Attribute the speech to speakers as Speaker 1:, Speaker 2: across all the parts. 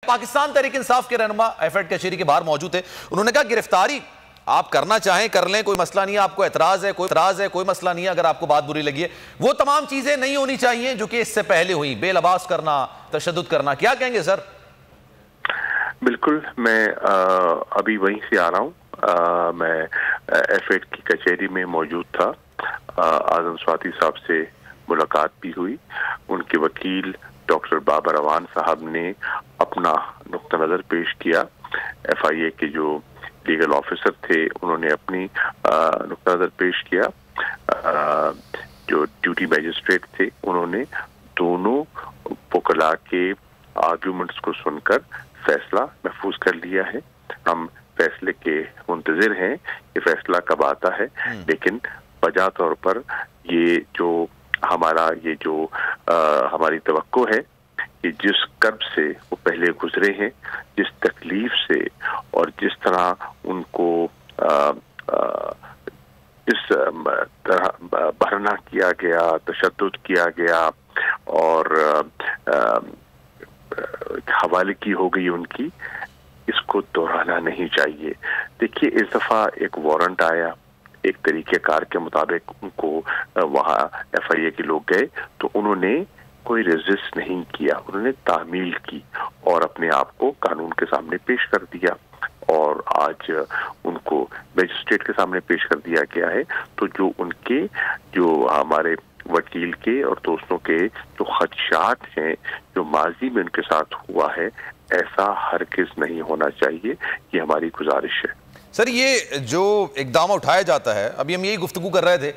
Speaker 1: पाकिस्तान तहरीक इंसाफ के रहनुमा एफएड कचहरी के बाहर मौजूद थे। उन्होंने कहा गिरफ्तारी आप करना चाहें कर लें, कोई मसला नहीं है, आपको एतराज है कोई मसला नहीं है, अगर आपको बात बुरी लगी है वो तमाम चीजें नहीं होनी चाहिए जो कि इससे पहले हुई, बेलबास करना, तशद्दुद करना। क्या कहेंगे सर?
Speaker 2: बिल्कुल, मैं अभी वहीं से आ रहा हूँ। मैं एफएड की कचहरी में मौजूद था। आजम स्वाति साहब से मुलाकात भी हुई। उनके वकील डॉक्टर बाबर अवान साहब ने अपना नुक्ता नज़र पेश किया। एफआईए के जो लीगल ऑफिसर थे उन्होंने अपनी नुक्ता नज़र पेश किया। जो ड्यूटी मैजिस्ट्रेट थे उन्होंने दोनों वकला के आर्ग्यूमेंट्स को सुनकर फैसला महफूज कर लिया है। हम फैसले के मुंतजिर हैं कि फैसला कब आता है, लेकिन वजह तौर पर ये जो हमारी तवक्को है कि जिस कर्ब से वो पहले गुजरे हैं, जिस तकलीफ से और जिस तरह उनको इस तरह बरना किया गया, तशद्दुद किया गया और हवाले की हो गई उनकी, इसको दोहराना नहीं चाहिए। देखिए, इस दफा एक वारंट आया, एक तरीकेकार के मुताबिक उनको वहाँ एफआईए के लोग गए तो उन्होंने कोई रेजिस्ट नहीं किया, उन्होंने तामील की और अपने आप को कानून के सामने पेश कर दिया और आज उनको मैजिस्ट्रेट के सामने पेश कर दिया गया है। तो जो हमारे वकील के और दोस्तों के जो खदशात हैं, जो माजी में उनके साथ हुआ है, ऐसा हरगिज़ नहीं होना चाहिए। ये हमारी गुजारिश है।
Speaker 1: सर, ये जो इक़दाम उठाया जाता है, अभी हम यही गुफ्तगू कर रहे थे,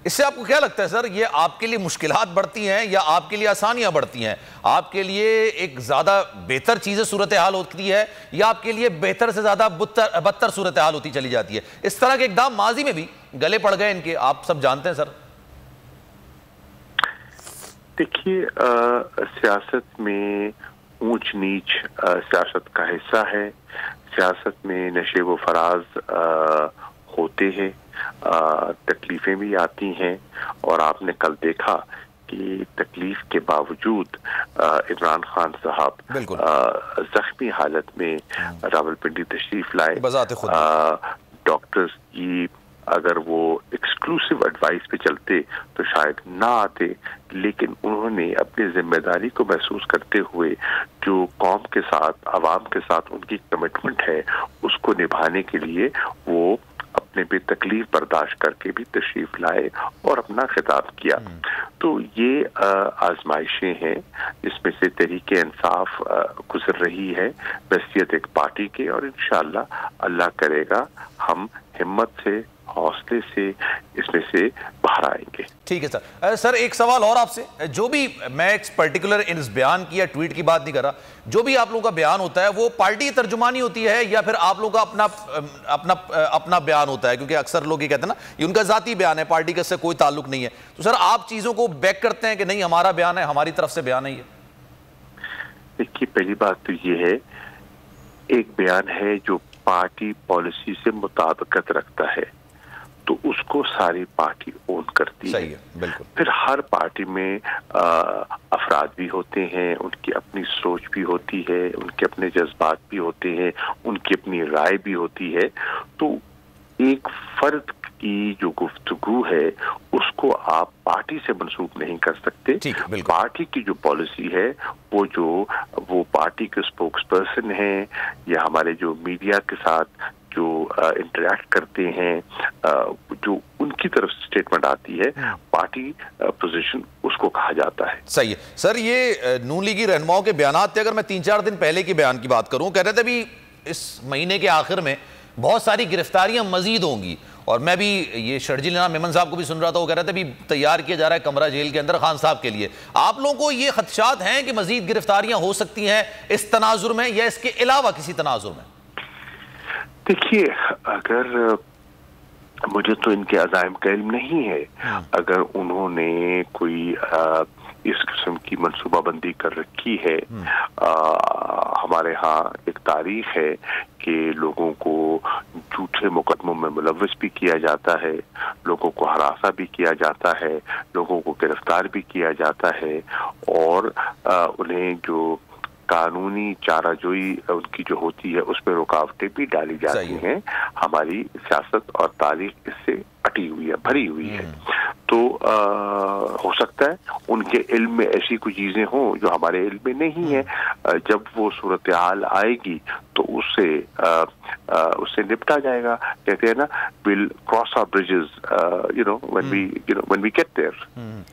Speaker 1: इससे आपको क्या लगता है सर, ये आपके लिए मुश्किलात बढ़ती हैं या आपके लिए आसानियां बढ़ती हैं? आपके लिए एक ज्यादा बेहतर चीजें सूरत हाल होती है या आपके लिए बेहतर से ज्यादा बदतर सूरत हाल होती चली जाती है? इस तरह के इक़दाम माजी में भी गले पड़ गए इनके, आप सब जानते हैं सर।
Speaker 2: देखिए, सियासत में ऊंच नीच सियासत का हिस्सा है। सियासत में नशे व फराज होते हैं, तकलीफें भी आती हैं और आपने कल देखा कि तकलीफ के बावजूद इमरान खान साहब जख्मी हालत में रावलपिंडी तशरीफ लाए। डॉक्टर्स की अगर वो एक्सक्लूसिव एडवाइस पे चलते तो शायद ना आते, लेकिन उन्होंने अपनी जिम्मेदारी को महसूस करते हुए जो कौम के साथ, आवाम के साथ उनकी कमिटमेंट है, उसको निभाने के लिए वो अपने पे तकलीफ बर्दाश्त करके भी तशरीफ लाए और अपना खिताब किया। तो ये आजमाइशें हैं जिसमें से तहरीके इंसाफ गुजर रही है बहसियत एक पार्टी के, और इंशाअल्लाह अल्लाह करेगा हम हिम्मत से, हौसले से इसमें से बाहर आएंगे।
Speaker 1: ठीक है सर। सर, एक सवाल और आपसे, जो भी, मैं एक पर्टिकुलर इस बयान की या ट्वीट की बात नहीं कर रहा, जो भी आप लोगों का बयान होता है वो पार्टी तर्जुमानी होती है या फिर आप लोगों का अपना बयान होता है? क्योंकि अक्सर लोग ये कहते हैं ना, ये उनका जाती बयान है, पार्टी का इससे कोई ताल्लुक नहीं है। तो सर, आप चीजों को बैक करते हैं कि नहीं, हमारा बयान है, हमारी तरफ से बयान है ये?
Speaker 2: देखिए, पहली बात तो ये है, एक बयान है जो पार्टी पॉलिसी से मुताबिकत रखता है तो उसको सारी पार्टी ओन करती है।
Speaker 1: बिल्कुल।
Speaker 2: फिर हर पार्टी में अफराद भी होते हैं, उनकी अपनी सोच भी होती है, उनके अपने जज्बात भी होते हैं, उनकी अपनी राय भी होती है। तो एक फर्द की जो गुफ्तगू है उसको आप पार्टी से मंसूब नहीं कर सकते। पार्टी की जो पॉलिसी है, वो पार्टी के स्पोक्स पर्सन हैं या हमारे जो मीडिया के साथ जो इंटरैक्ट करते हैं, जो उनकी तरफ से स्टेटमेंट आती है, पार्टी पोजीशन उसको कहा जाता है।
Speaker 1: सही है सर। ये नून लीगी रहनुमाओं के बयान थे, अगर मैं 3-4 दिन पहले के बयान की बात करूं, कह रहे थे भी इस महीने के आखिर में बहुत सारी गिरफ्तारियां मजीद होंगी, और मैं भी ये शर्जील मेमन साहब को भी सुन रहा था, वो कह रहे थे भी तैयार किया जा रहा है कमरा जेल के अंदर खान साहब के लिए। आप लोगों को ये खदशात हैं कि मजीद गिरफ्तारियां हो सकती हैं इस तनाजुर में या इसके अलावा किसी तनाजुर में?
Speaker 2: देखिए, अगर मुझे तो इनके अज़ाइम का इल्म नहीं है, अगर उन्होंने कोई इस किस्म की मनसूबाबंदी कर रखी है, हमारे यहाँ एक तारीख है कि लोगों को झूठे मुकदमों में मुलव्वस भी किया जाता है, लोगों को हरासा भी किया जाता है, लोगों को गिरफ्तार भी किया जाता है और उन्हें जो कानूनी चाराजोई उनकी जो होती है उसमें रुकावटें भी डाली जाती हैं। हमारी सियासत और तारीख इससे अटी हुई है, भरी हुई है। तो हो सकता है उनके इल्म में ऐसी कोई चीजें हों जो हमारे इल्म में नहीं है। जब वो सूरत हाल आएगी तो उससे निपटा जाएगा। कहते हैं ना, will cross our bridges when we get there.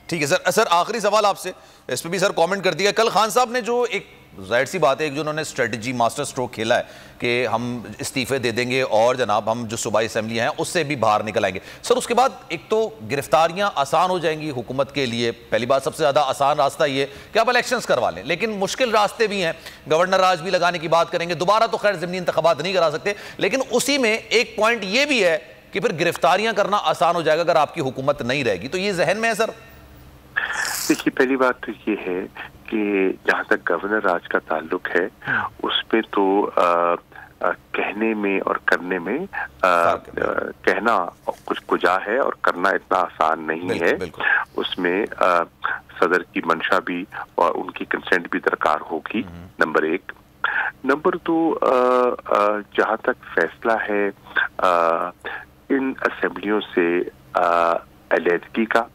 Speaker 1: ठीक है सर। सर आखिरी सवाल आपसे, इस पे भी सर कमेंट कर दिया। कल खान साहब ने जो एक जाहिर सी बात है, एक जो उन्होंने स्ट्रेटजी मास्टर स्ट्रोक खेला है कि हम इस्तीफे दे देंगे और जनाब हम जो सूबाई असेंबली हैं उससे भी बाहर निकल आएंगे। सर उसके बाद एक तो गिरफ्तारियां आसान हो जाएंगी हुकूमत के लिए। पहली बात, सबसे ज़्यादा आसान रास्ता ये कि आप इलेक्शंस करवा लें, लेकिन मुश्किल रास्ते भी हैं। गवर्नर राज भी लगाने की बात करेंगे, दोबारा तो खैर ज़मीनी इंतखाबात नहीं करा सकते, लेकिन उसी में एक पॉइंट ये भी है कि फिर गिरफ्तारियां करना आसान हो जाएगा अगर आपकी हुकूमत नहीं रहेगी। तो ये जहन में है सर?
Speaker 2: देखिए, पहली बात तो ये है कि जहाँ तक गवर्नर राज का ताल्लुक है उसमें तो कहने में और करने में कहना कुछ कुजा है और करना इतना आसान नहीं है। उसमें सदर की मंशा भी और उनकी कंसेंट भी दरकार होगी, नंबर एक। नंबर दो, जहाँ तक फैसला है इन असेंबलियों से अलहदगी का,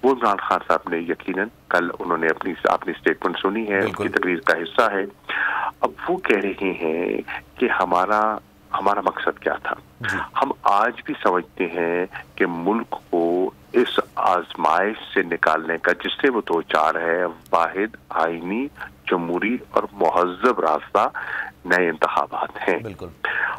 Speaker 2: वो इमरान खान साहब ने यकीनन कल उन्होंने अपनी स्टेटमेंट सुनी है, उनकी तकरीर का हिस्सा है। अब वो कह रहे हैं कि हमारा मकसद क्या था। हम आज भी समझते हैं कि मुल्क को इस आजमाइश से निकालने का जिससे वो दो चार है, वाहिद आईनी जमहूरी और मुहज्जब रास्ता नए इंतखाबात हैं।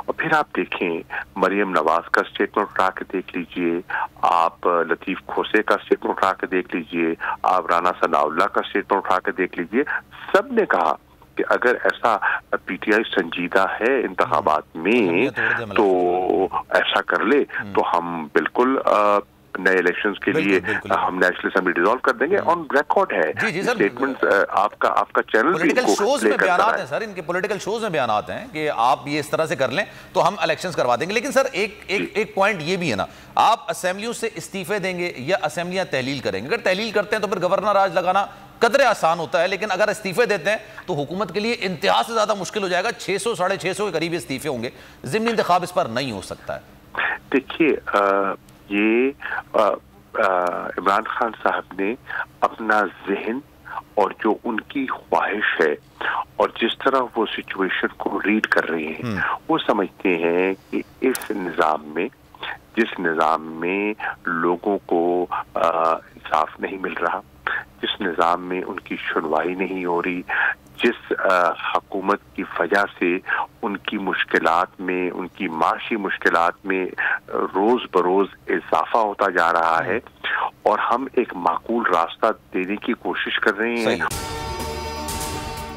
Speaker 2: और फिर आप देखें, मरियम नवाज का स्टेटमेंट उठा के देख लीजिए, आप लतीफ खोसे का स्टेटमेंट उठा के देख लीजिए, आप राना सनाउल्लाह का स्टेटमेंट उठा के देख लीजिए। सब ने कहा कि अगर ऐसा पीटीआई संजीदा है इंतखाबात में तो ऐसा कर ले तो हम बिल्कुल नए इलेक्शंस के लिए हम नेशनल असेंबली डिसॉल्व कर देंगे। ऑन रिकॉर्ड है स्टेटमेंट्स। आपका चैनल
Speaker 1: पॉलिटिकल शोज में बयानात हैं सर, इनके पॉलिटिकल शोज में बयानात हैं कि आप ये इस तरह से कर लें तो हम इलेक्शंस करवा देंगे। लेकिन सर एक पॉइंट ये भी है ना, आप असेंबलियों से इस्तीफे देंगे या असेंबलियां तहलील करेंगे। अगर तहलील करते हैं तो फिर गवर्नर राज लगाना कदरे आसान होता है, लेकिन अगर इस्तीफे देते हैं तो हुकूमत के लिए इंतहा से ज्यादा मुश्किल हो जाएगा। 600 साढ़े 600 के करीब इस्तीफे होंगे, ज़िमनी इंतखाब इस पर नहीं हो सकता है।
Speaker 2: देखिए, ये इमरान खान साहब ने अपना जहन और जो उनकी ख्वाहिश है और जिस तरह वो सिचुएशन को रीड कर रहे हैं, वो समझते हैं कि इस निज़ाम में, जिस निज़ाम में लोगों को इंसाफ नहीं मिल रहा, जिस निज़ाम में उनकी सुनवाई नहीं हो रही, जिस हुकूमत की वजह से उनकी मुश्किलात में, उनकी माशी मुश्किलात में रोज बरोज इजाफा होता जा रहा है और हम एक माकूल रास्ता देने की कोशिश कर रहे हैं।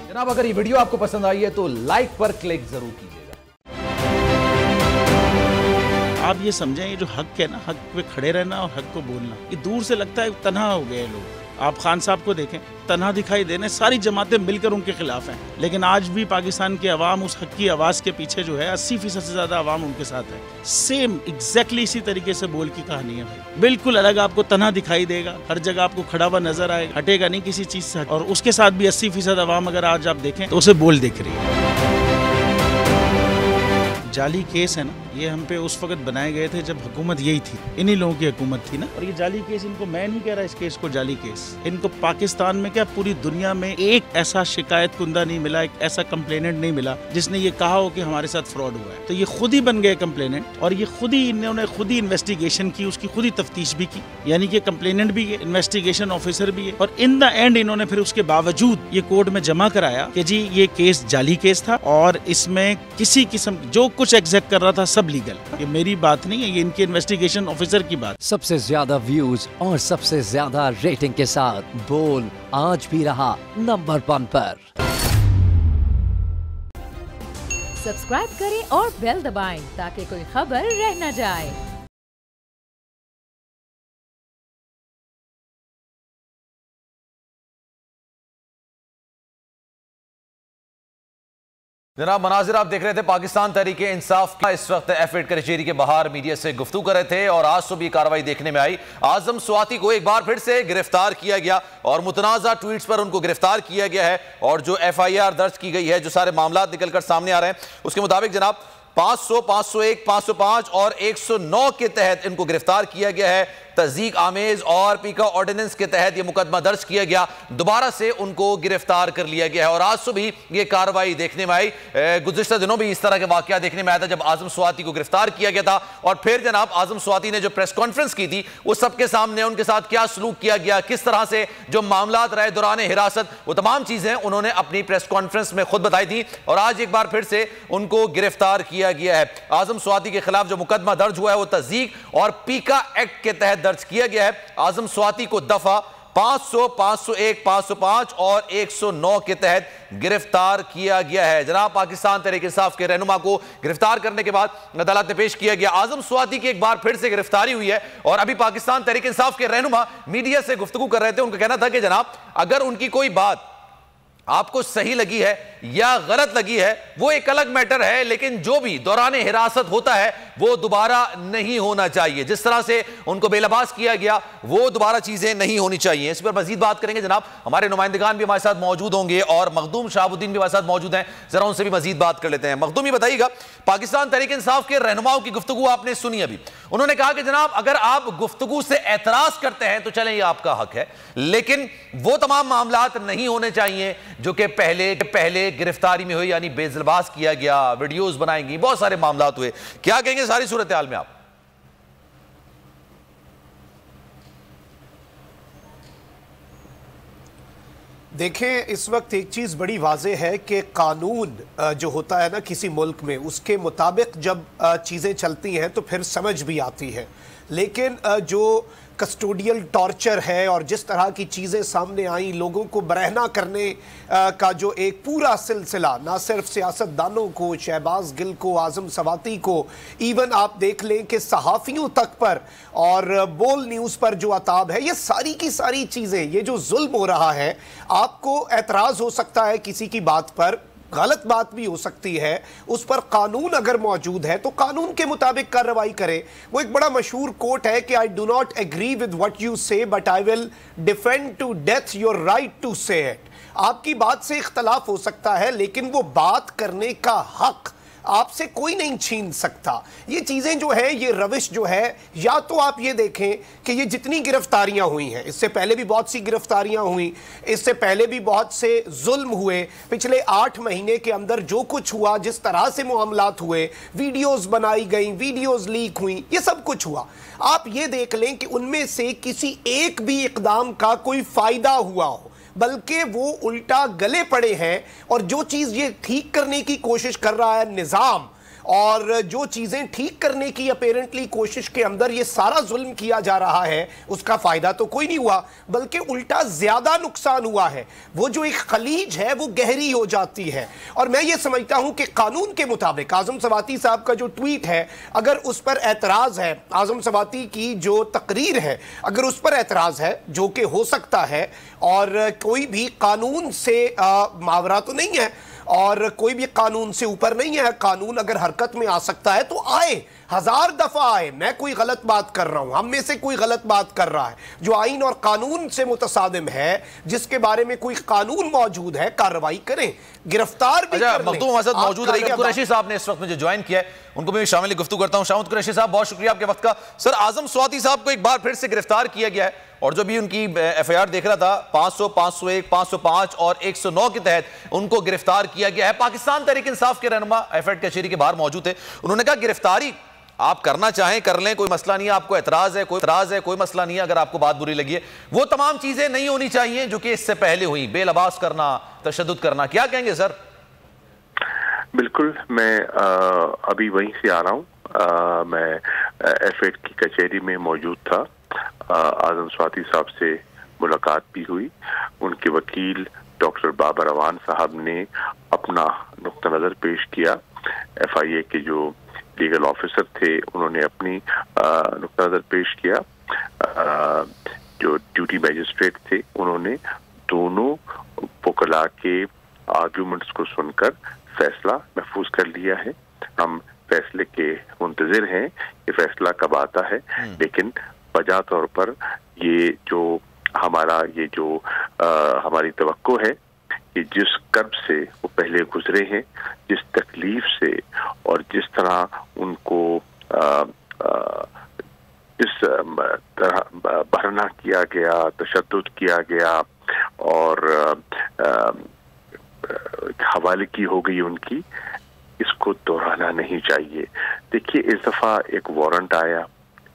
Speaker 3: जनाब, अगर ये वीडियो आपको पसंद आई है तो लाइक पर क्लिक जरूर कीजिएगा।
Speaker 4: आप ये समझें, ये जो हक है ना, हक पे खड़े रहना और हक को बोलना, ये दूर से लगता है तन्हा हो गए लोग। आप खान साहब को देखें, तन्हा दिखाई देने, सारी जमातें मिलकर उनके खिलाफ हैं, लेकिन आज भी पाकिस्तान की आवाम उस हक की आवाज़ के पीछे जो है 80% से ज़्यादा आवाम उनके साथ है। सेम एग्जैक्टली इसी तरीके से बोल की कहानी है भाई, बिल्कुल अलग आपको तन्हा दिखाई देगा, हर जगह आपको खड़ा हुआ नजर आएगा, हटेगा नहीं किसी चीज़ से। और उसके साथ भी 80% आवाम अगर आज आप देखें तो उसे बोल दिख रही है। जाली केस है ना, ये हम पे उस वक्त बनाए गए थे जब हुकूमत यही थी, इन्हीं लोगों की हुकूमत थी ना। और ये जाली केस, इनको मैं नहीं कह रहा इस केस को जाली केस, इनको पाकिस्तान में क्या पूरी दुनिया में एक ऐसा शिकायत कुंदा नहीं मिला, एक ऐसा कंप्लेनेंट नहीं मिला जिसने ये कहा हो कि हमारे साथ फ्रॉड हुआ है। तो ये खुद ही बन गए कंप्लेनेंट और ये खुद ही इन्होंने खुद ही इन्वेस्टिगेशन की, उसकी खुद ही तफ्तीश भी की, यानी कि कंप्लेनेंट भी है, इन्वेस्टिगेशन ऑफिसर भी है। और इन द एंड इन्होंने फिर उसके बावजूद ये कोर्ट में जमा कराया कि जी ये केस जाली केस था और इसमें किसी किस्म जो कुछ एग्जैक्ट कर रहा था सब लीगल। ये मेरी बात नहीं है, ये इनके इन्वेस्टिगेशन ऑफिसर की बात।
Speaker 5: सबसे ज्यादा व्यूज और सबसे ज्यादा रेटिंग के साथ बोल आज भी रहा नंबर 1 पर।
Speaker 6: सब्सक्राइब करें और बेल दबाएं ताकि कोई खबर रह न जाए।
Speaker 1: जनाब मनाजिर आप देख रहे थे। पाकिस्तान तहरीक इंसाफ का इस वक्त F8 कचहरी के बाहर मीडिया से गुफ्तगू कर रहे थे और आज सुबह ये कार्रवाई देखने में आई। आजम स्वाति को एक बार फिर से गिरफ्तार किया गया और मुतनाज़ा ट्वीट्स पर उनको गिरफ्तार किया गया है और जो FIR दर्ज की गई है, जो सारे मामला निकलकर सामने आ रहे हैं, उसके मुताबिक जनाब 500, 501, 505 और 109 के तहत इनको गिरफ्तार किया गया है। तज़दीक आमेज और पीका ऑर्डिनेंस के तहत यह मुकदमा दर्ज किया गया, दोबारा से उनको गिरफ्तार कर लिया गया है और आज सुबह यह कार्रवाई देखने में आई। गुज़िश्ता दिनों भी इस तरह के वाकया देखने में आया था जब आजम स्वाति को गिरफ्तार किया गया था और फिर जनाब आजम स्वाति ने जो प्रेस कॉन्फ्रेंस की थी वो सबके सामने उनके साथ क्या सलूक किया गया, किस तरह से जो मामला रहे दौरान हिरासत, वो तमाम चीजें उन्होंने अपनी प्रेस कॉन्फ्रेंस में खुद बताई थी और आज एक बार फिर से उनको गिरफ्तार किया गया है। आजम स्वाति के खिलाफ जो मुकदमा दर्ज हुआ है वो तज़दीक और पीका एक्ट के तहत दर्ज किया गया है। आजम स्वाति को दफा 500, 501, 505 और 109 के तहत गिरफ्तार किया गया है। जनाब पाकिस्तान तहरीक इंसाफ के रहनुमा को गिरफ्तार करने के बाद अदालत में पेश किया गया। आजम स्वाति की एक बार फिर से गिरफ्तारी हुई है और अभी पाकिस्तान तहरीक इंसाफ के रहनुमा मीडिया से गुफ्तगू कर रहे थे। उनका कहना था कि जनाब अगर उनकी कोई बात आपको सही लगी है या गलत लगी है वो एक अलग मैटर है, लेकिन जो भी दौरान हिरासत होता है वो दोबारा नहीं होना चाहिए। जिस तरह से उनको बेलबास किया गया वो दोबारा चीजें नहीं होनी चाहिए। इस पर मजीद बात करेंगे जनाब, हमारे नुमाइंदगान भी हमारे साथ मौजूद होंगे और मखदूम शाहबुद्दीन भी हमारे साथ मौजूद हैं, जरा उनसे भी मजीद बात कर लेते हैं। मखदूम ये बताइएगा, पाकिस्तान तहरीक इंसाफ के रहनुमाओं की गुफ्तगू आपने सुनी अभी, उन्होंने कहा कि जनाब अगर आप गुफ्तगू से एतराज करते हैं तो चलें ये आपका हक है, लेकिन वो तमाम मामलात नहीं होने चाहिए जो कि पहले गिरफ्तारी में हुई, यानी बेजलबास किया गया, वीडियोस बनाई गई, बहुत सारे मामलात हुए। क्या कहेंगे सारी सूरत हाल में आप?
Speaker 7: देखें, इस वक्त एक चीज़ बड़ी वाज़ेह है कि कानून जो होता है ना किसी मुल्क में, उसके मुताबिक जब चीज़ें चलती हैं तो फिर समझ भी आती है। लेकिन जो कस्टोडियल टॉर्चर है और जिस तरह की चीज़ें सामने आई, लोगों को बरहना करने का जो एक पूरा सिलसिला, ना सिर्फ सियासतदानों को, शहबाज गिल को, आजम स्वाति को, इवन आप देख लें कि सहाफ़ियों तक पर और बोल न्यूज़ पर जो अताब है, ये सारी की सारी चीज़ें, ये जो जुल्म हो रहा है, आपको एतराज़ हो सकता है किसी की बात पर, गलत बात भी हो सकती है, उस पर कानून अगर मौजूद है तो कानून के मुताबिक कार्रवाई करें। वो एक बड़ा मशहूर कोट है कि I do not agree with what you say but I will defend to death your right to say it. आपकी बात से इख्तलाफ हो सकता है लेकिन वो बात करने का हक आपसे कोई नहीं छीन सकता। ये चीज़ें जो है, ये रविश जो है, या तो आप ये देखें कि ये जितनी गिरफ्तारियां हुई हैं, इससे पहले भी बहुत सी गिरफ्तारियां हुई, इससे पहले भी बहुत से जुल्म हुए, पिछले 8 महीने के अंदर जो कुछ हुआ, जिस तरह से मामलात हुए, वीडियोस बनाई गई, वीडियोस लीक हुई, ये सब कुछ हुआ। आप ये देख लें कि उनमें से किसी एक भी इकदाम का कोई फायदा हुआ हो, बल्कि वो उल्टा गले पड़े हैं। और जो चीज़ ये ठीक करने की कोशिश कर रहा है निज़ाम, और जो चीज़ें ठीक करने की अपेरेंटली कोशिश के अंदर ये सारा जुल्म किया जा रहा है, उसका फ़ायदा तो कोई नहीं हुआ, बल्कि उल्टा ज़्यादा नुकसान हुआ है। वो जो एक खलीज है वो गहरी हो जाती है। और मैं ये समझता हूँ कि कानून के मुताबिक आज़म स्वाति साहब का जो ट्वीट है, अगर उस पर एतराज़ है, आज़म स्वाति की जो तकरीर है, अगर उस पर एतराज़ है, जो कि हो सकता है, और कोई भी कानून से मावरा तो नहीं है और कोई भी कानून से ऊपर नहीं है, कानून अगर हरकत में आ सकता है तो आए, 1000 दफा आए। मैं कोई गलत बात कर रहा हूं, हम में से कोई गलत बात कर रहा है, जो आइन और कानून से मुतसादिम है, जिसके बारे में कोई कानून मौजूद है, कार्रवाई करें, गिरफ्तार भी कर लें।
Speaker 1: मखदूम हमारे साथ मौजूद रहिएगा। कुरैशी साहब ने इस वक्त मुझे ज्वाइन किया है, उनको मैं शामिल गुफ्तगू करता हूं। शामुद कुरैशी साहब, बहुत शुक्रिया आपके वक्त का। सर, आजम स्वाति साहब को एक बार फिर से गिरफ्तार किया गया है और जो भी उनकी FIR देख रहा था 500, 501, 505 और 109 के तहत उनको गिरफ्तार किया गया है। पाकिस्तान तहरीक इंसाफ के रहनुमा F8 कचहरी के बाहर मौजूद थे, उन्होंने कहा गिरफ्तारी आप करना चाहें कर लें, कोई मसला नहीं है, आपको एतराज है कोई मसला नहीं है, अगर आपको बात बुरी लगी है, वो तमाम चीजें नहीं होनी चाहिए जो कि इससे पहले हुई, बेलबास करना, तशद्दुद करना। क्या कहेंगे सर?
Speaker 2: बिल्कुल, मैं अभी वहीं से आ रहा हूँ। मैं F8 की कचहरी में मौजूद था। आजम स्वाति साहब से मुलाकात भी हुई। उनके वकील डॉक्टर बाबर अवान साहब ने अपना नुक्ता नज़र पेश किया। FIA के जो लीगल ऑफिसर थे उन्होंने अपनी नुक्ता नज़र पेश किया। जो ड्यूटी मैजिस्ट्रेट थे उन्होंने दोनों वकला के आर्ग्यूमेंट्स को सुनकर फैसला महफूज कर लिया है। हम फैसले के मुंतजिर हैं कि फैसला कब आता है, लेकिन वजह तौर पर ये जो हमारी तवक्को है कि जिस कर्ब से वो पहले गुजरे हैं, जिस तकलीफ से और जिस तरह उनको इस तरह बरना किया गया, तशद्दुद किया गया और हवाले की हो गई उनकी, इसको दोहराना नहीं चाहिए। देखिए, इस दफा एक वारंट आया,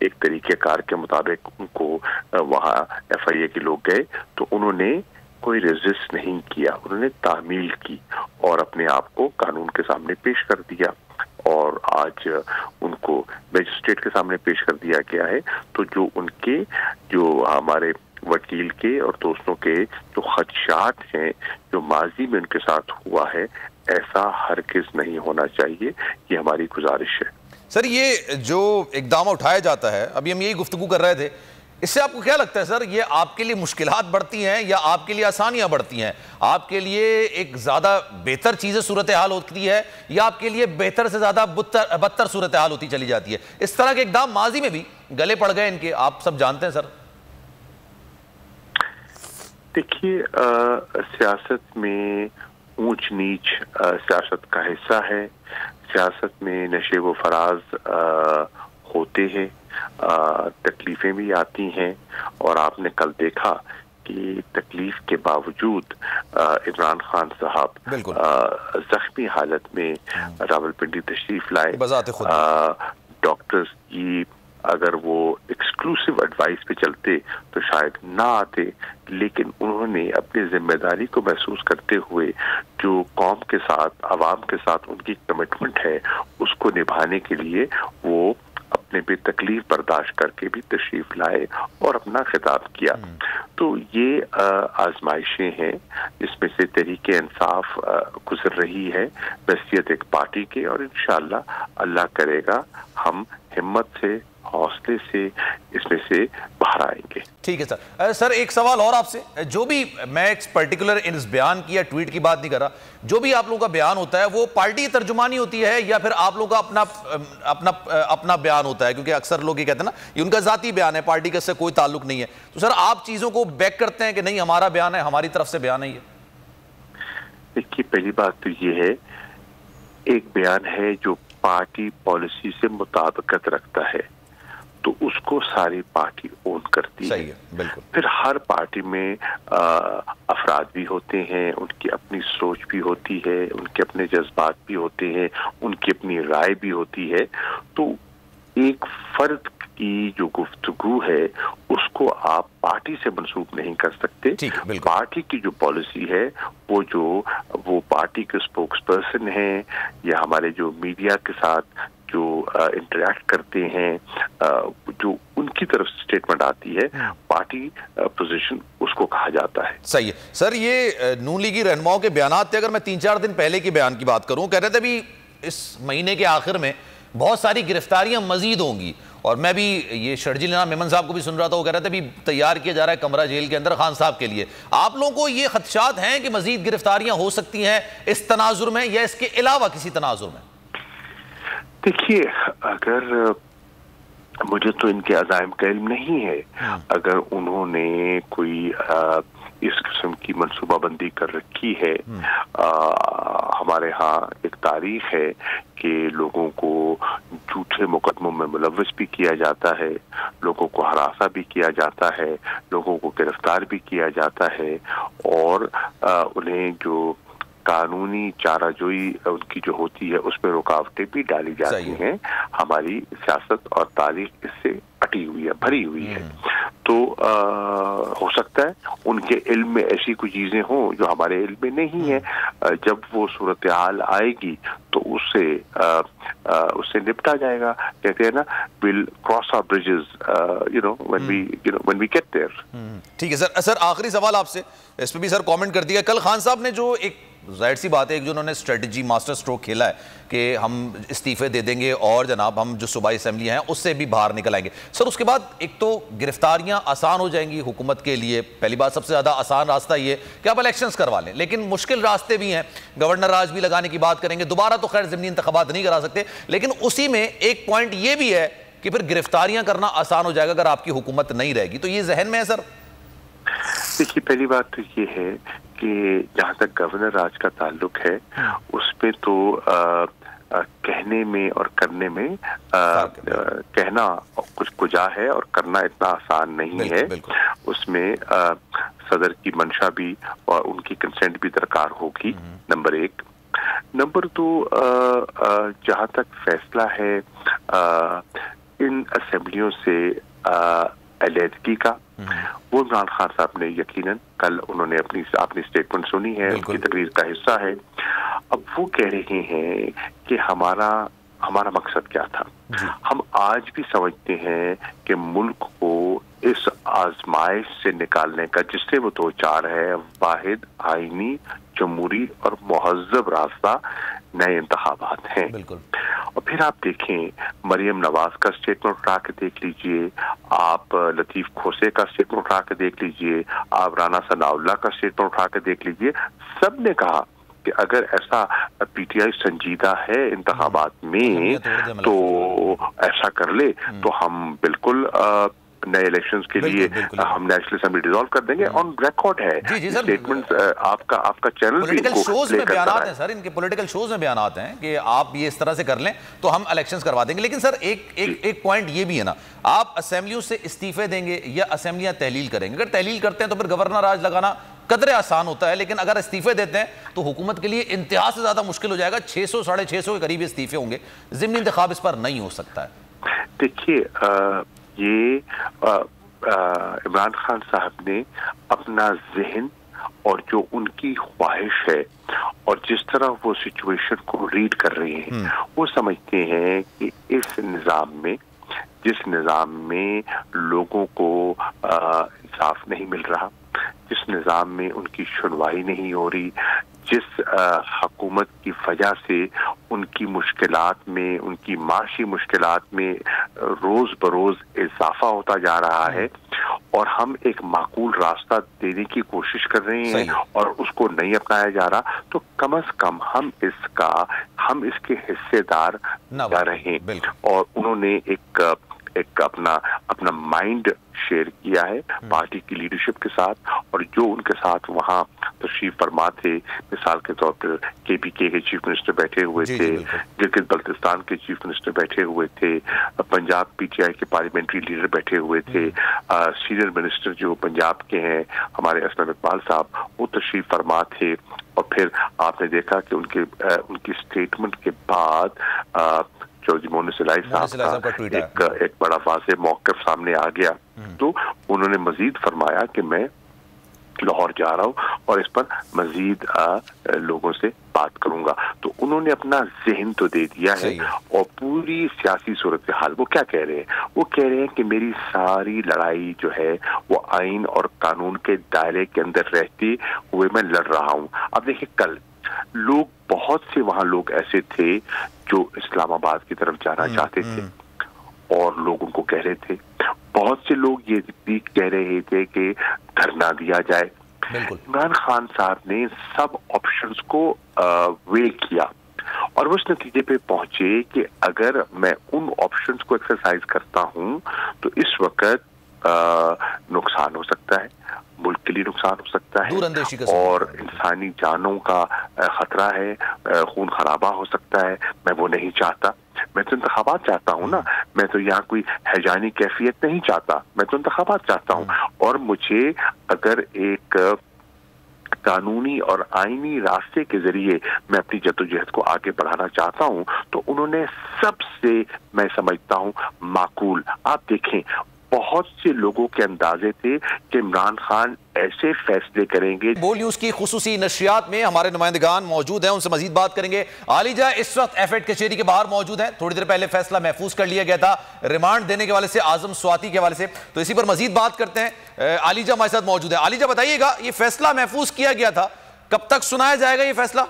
Speaker 2: एक तरीक़ेकार के मुताबिक उनको वहाँ FIA के लोग गए तो उन्होंने कोई रेजिस्ट नहीं किया, उन्होंने तामील की और अपने आप को कानून के सामने पेश कर दिया और आज उनको मजिस्ट्रेट के सामने पेश कर दिया गया है। तो जो हमारे वकील के और दोस्तों के जो खदशात हैं, जो माजी में उनके साथ हुआ है, ऐसा हरगिज़ नहीं होना चाहिए। ये हमारी गुजारिश है।
Speaker 1: सर, ये जो इक़दाम उठाया जाता है, अभी हम यही गुफ्तगू कर रहे थे, इससे आपको क्या लगता है सर, ये आपके लिए मुश्किलात बढ़ती हैं या आपके लिए आसानियां बढ़ती हैं? आपके लिए एक ज़्यादा बेहतर चीज़ें सूरत हाल होती है या आपके लिए बेहतर से ज़्यादा बदतर सूरत हाल होती चली जाती है? इस तरह के इक़दाम माजी में भी गले पड़ गए इनके, आप सब जानते हैं सर।
Speaker 2: देखिए, सियासत में ऊंच नीच सियासत का हिस्सा है। सियासत में नशे व फराज होते हैं, तकलीफें भी आती हैं और आपने कल देखा कि तकलीफ के बावजूद इमरान खान साहब जख्मी हालत में रावलपिंडी तशरीफ लाए। डॉक्टर्स की अगर वो एक्सक्लूसिव एडवाइस पे चलते तो शायद ना आते, लेकिन उन्होंने अपनी जिम्मेदारी को महसूस करते हुए जो कौम के साथ, आवाम के साथ उनकी कमिटमेंट है, उसको निभाने के लिए वो अपने पे तकलीफ बर्दाश्त करके भी तशरीफ लाए और अपना खिताब किया। तो ये आजमाइशें हैं जिसमें से तहरीके इंसाफ गुजर रही है बहसियत एक पार्टी के, और इंशाअल्लाह अल्लाह करेगा हम हिम्मत से, हौसले से इसमें से बाहर आएंगे।
Speaker 1: ठीक है सर। सर, एक सवाल और आपसे, जो भी, मैं एक पर्टिकुलर इस बयान की या ट्वीट की बात नहीं कर रहा, जो भी आप लोगों का बयान होता है वो पार्टी तर्जुमानी होती है या फिर आप लोगों का अपना बयान होता है? क्योंकि अक्सर लोग ये कहते हैं ना, ये उनका जाती बयान है, पार्टी का इससे कोई ताल्लुक नहीं है। तो सर, आप चीजों को बैक करते हैं कि नहीं, हमारा बयान है, हमारी तरफ से बयान है ये?
Speaker 2: देखिए, पहली बात तो ये है, एक बयान है जो पार्टी पॉलिसी से मुताबिकत रखता है तो उसको सारी पार्टी ओन करती है।
Speaker 1: बिल्कुल।
Speaker 2: फिर हर पार्टी में अफराद भी होते हैं, उनकी अपनी सोच भी होती है, उनके अपने जज्बात भी होते हैं, उनकी अपनी राय भी होती है। तो एक फर्द की जो गुफ्तगू है उसको आप पार्टी से मंसूब नहीं कर सकते। पार्टी की जो पॉलिसी है वो पार्टी के स्पोक्स पर्सन हैं या हमारे जो मीडिया के साथ जो इंटरेक्ट करते हैं, जो उनकी तरफ से स्टेटमेंट आती है, पार्टी पोजीशन उसको कहा जाता है।
Speaker 1: सही है सर। ये नून लीगी रहनुमाओं के बयान थे, अगर मैं 3-4 दिन पहले के बयान की बात करूं, कह रहे थे भी इस महीने के आखिर में बहुत सारी गिरफ्तारियां मजीद होंगी, और मैं भी ये शर्जील नाम मेमन साहब को भी सुन रहा था, वो कह रहे थे भी तैयार किया जा रहा है कमरा जेल के अंदर खान साहब के लिए। आप लोगों को ये खदशात हैं कि मजीद गिरफ्तारियां हो सकती हैं इस तनाजुर में या इसके अलावा किसी तनाजुर में?
Speaker 2: देखिए, अगर मुझे तो इनके अज़ाइम का इल्म नहीं है, अगर उन्होंने कोई इस किस्म की मनसूबाबंदी कर रखी है, हमारे यहाँ एक तारीख है कि लोगों को झूठे मुकदमों में मुलव्वस भी किया जाता है, लोगों को हरासा भी किया जाता है, लोगों को गिरफ्तार भी किया जाता है, और उन्हें जो कानूनी चाराजोई उनकी जो होती है उसमें रुकावटें भी डाली जाती हैं। हमारी सियासत और तारीख इससे अटी हुई है, भरी हुई है। तो हो सकता है उनके इल्म में ऐसी कुछ चीजें हों जो हमारे इल्म में नहीं है। जब वो सूरत हाल आएगी तो उससे निपटा जाएगा। कहते हैं ना, will cross our bridges when we get there.
Speaker 1: ठीक है सर। सर, आखिरी सवाल आपसे, इस पे भी सर कमेंट कर दिया। कल खान साहब ने जो एक जाहिर सी बात है एक जो उन्होंने स्ट्रेटजी मास्टर स्ट्रोक खेला है कि हम इस्तीफे दे देंगे और जनाब हम जो सूबाई असेंबली हैं उससे भी बाहर निकल आएंगे। सर उसके बाद एक तो गिरफ्तारियां आसान हो जाएंगी हुकूमत के लिए, पहली बात सबसे ज़्यादा आसान रास्ता ये कि आप इलेक्शंस करवा लें, लेकिन मुश्किल रास्ते भी हैं, गवर्नर राज भी लगाने की बात करेंगे, दोबारा तो खैर ज़मीनी इंतखाबात नहीं करा सकते, लेकिन उसी में एक पॉइंट ये भी है कि फिर गिरफ्तारियां करना आसान हो जाएगा अगर आपकी हुकूमत नहीं रहेगी। तो ये जहन में है सर?
Speaker 2: देखिए, पहली बात तो ये है कि जहाँ तक गवर्नर राज का ताल्लुक है उसमें तो कहने में और करने में कहना कुछ कुजा है और करना इतना आसान नहीं है। उसमें सदर की मंशा भी और उनकी कंसेंट भी दरकार होगी, नंबर एक। नंबर दो, जहाँ तक फैसला है इन असेंबलियों से अलहदगी का, वो इमरान खान साहब ने यकीनन कल उन्होंने अपनी स्टेटमेंट सुनी है, उनकी तकरीर का हिस्सा है। अब वो कह रहे हैं कि हमारा मकसद क्या था। हम आज भी समझते हैं कि मुल्क को इस आजमाइश से निकालने का जिससे वो दो चार है, वाहिद आईनी जमहूरी और मुहज़्ज़ब रास्ता नए इंतखाबात हैं। और फिर आप देखें, मरियम नवाज का स्टेटमेंट उठा के देख लीजिए, आप लतीफ खोसे का स्टेटमेंट उठा के देख लीजिए, आप राना सनाउल्लाह का स्टेटमेंट उठा के देख लीजिए, सब ने कहा कि अगर ऐसा पीटीआई संजीदा है इंतखाबात में तो ऐसा कर ले तो हम बिल्कुल नए इलेक्शंस के लिए हम नेशनल असेंबली डिसॉल्व कर देंगे। ऑन रिकॉर्ड है स्टेटमेंट्स, आपका चैनल
Speaker 1: पॉलिटिकल शोज में बयानात हैं सर, इनके पॉलिटिकल शोज में बयानात हैं कि आप ये इस तरह से कर लें तो हम इलेक्शंस करवा देंगे। लेकिन सर एक पॉइंट ये भी है ना, आप असेंबलियों से इस्तीफे देंगे या असेंबलियां तहलील करेंगे। अगर तहलील करते हैं तो फिर गवर्नर राज लगाना कदरे आसान होता है, लेकिन अगर इस्तीफे देते हैं तो हुकूमत के लिए इंतहा से ज्यादा मुश्किल हो जाएगा। 600 साढ़े 600 के करीब इस्तीफे होंगे, ज़िमनी इंतखाब इस पर नहीं हो सकता है।
Speaker 2: देखिए, ये इमरान खान साहब ने अपना जहन और जो उनकी ख्वाहिश है और जिस तरह वो सिचुएशन को रीड कर रहे हैं, वो समझते हैं कि इस निज़ाम में, जिस निज़ाम में लोगों को इंसाफ नहीं मिल रहा, जिस निज़ाम में उनकी सुनवाई नहीं हो रही, जिस हुकूमत की वजह से उनकी मुश्किलात में, उनकी माशी मुश्किलात में रोज बरोज इजाफा होता जा रहा है और हम एक माकूल रास्ता देने की कोशिश कर रहे हैं और उसको नहीं अपनाया जा रहा, तो कम से कम हम इसके हिस्सेदार जा रहे हैं। और उन्होंने एक अपना माइंड शेयर किया है पार्टी की लीडरशिप के साथ, और जो उनके साथ वहाँ तशरीफ फरमा थे, मिसाल के तौर पर केपीके के चीफ मिनिस्टर बैठे हुए थे, गिलगित बल्तिस्तान के चीफ मिनिस्टर बैठे हुए थे, पंजाब पीटीआई के पार्लियामेंट्री लीडर बैठे हुए थे, सीनियर मिनिस्टर जो पंजाब के हैं हमारे असलम इकबाल साहब, वो तशरीफ फरमा थे। और फिर आपने देखा कि उनकी स्टेटमेंट के बाद चौधरी मोहन सिलाई साहब का एक बड़ा वाज़ेह मौक़िफ़ सामने आ गया। तो उन्होंने मजीद फरमाया कि मैं लाहौर जा रहा हूँ और इस पर मजीद लोगों से बात करूंगा। तो उन्होंने अपना जहन तो दे दिया है और पूरी सियासी सूरत हाल वो क्या कह रहे हैं, वो कह रहे हैं कि मेरी सारी लड़ाई जो है वो आइन और कानून के दायरे के अंदर रहते हुए मैं लड़ रहा हूँ। अब देखिए, कल लोग, बहुत से वहां लोग ऐसे थे जो इस्लामाबाद की तरफ जाना चाहते थे और लोग उनको कह रहे थे, बहुत से लोग ये भी कह रहे थे कि धरना दिया जाए। इमरान खान साहब ने सब ऑप्शंस को वे किया और उस नतीजे पे पहुंचे कि अगर मैं उन ऑप्शंस को एक्सरसाइज करता हूं तो इस वक्त नुकसान हो सकता है, मुल्क के लिए नुकसान हो सकता है और इंसानी जानों का खतरा है, खून खराबा हो सकता है। मैं वो नहीं चाहता। मैं तो इंतखाबात चाहता हूँ ना, मैं तो यहाँ कोई हैजानी कैफियत नहीं चाहता, मैं तो इंतखाबात चाहता हूँ। और मुझे अगर एक कानूनी और आईनी रास्ते के जरिए मैं अपनी जद्दोजहद को आगे बढ़ाना चाहता हूँ, तो उन्होंने सबसे, मैं समझता हूँ, माकूल, आप देखें, बहुत से लोगों के अंदाजे थे कि इमरान खान ऐसे फैसले करेंगे।
Speaker 1: बोल न्यूज की खुसूसी नशियात में हमारे नुमाइंदगान मौजूद हैं, उनसे मजीद बात करेंगे। आलिजा इस वक्त एफएड कचेरी के बाहर मौजूद हैं। थोड़ी देर पहले फैसला महफूज कर लिया गया था रिमांड देने के हवाले से, आजम स्वाति के हवाले से, तो इसी पर मजीद बात करते हैं। आलिजा हमारे साथ मौजूद है। आलिजा बताइएगा, ये फैसला महफूज किया गया था, कब तक सुनाया जाएगा ये फैसला?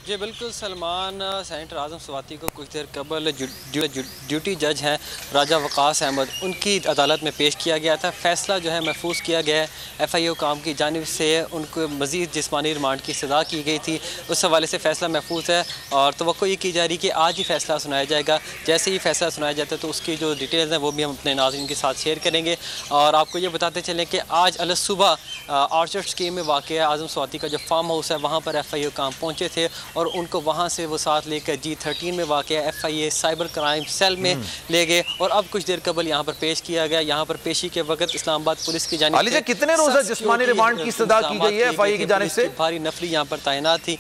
Speaker 8: जी बिल्कुल सलमान, सेनेटर आज़म स्वाति को कुछ देर कबल ड्यूटी जज हैं राजा वकास अहमद, उनकी अदालत में पेश किया गया था। फ़ैसला जो है महफूज किया गया है। FIA काम की जानिब से उनको मज़ीद जिस्मानी रिमांड की सज़ा की गई थी, उस हवाले से फ़ैसला महफूज है और तवक्को ये की जा रही है कि आज ही फ़ैसला सुनाया जाएगा। जैसे ही फ़ैसला सुनाया जाता है तो उसकी जो डिटेल्स हैं वो भी हम अपने नाज़रीन के साथ शेयर करेंगे। और आपको ये बताते चलें कि आज अलग सुबह आर्चर्ड स्कीम में वाक़ आज़म स्वाति का जो फार्म हाउस है वहाँ पर FIA काम पहुँचे थे और उनको वहाँ से वो साथ लेकर G13 में वाक़ FIA साइबर क्राइम सेल में ले गए और अब कुछ देर कबल यहाँ पर पेश किया गया। यहाँ पर पेशी के वक्त इस्लामाबाद पुलिस की जानिब से
Speaker 1: कितने रोज़ा जिस्मानी रिमांड की सज़ा की गई है FIA की जानिब से?
Speaker 8: भारी नफरी यहाँ पर तैनात थी।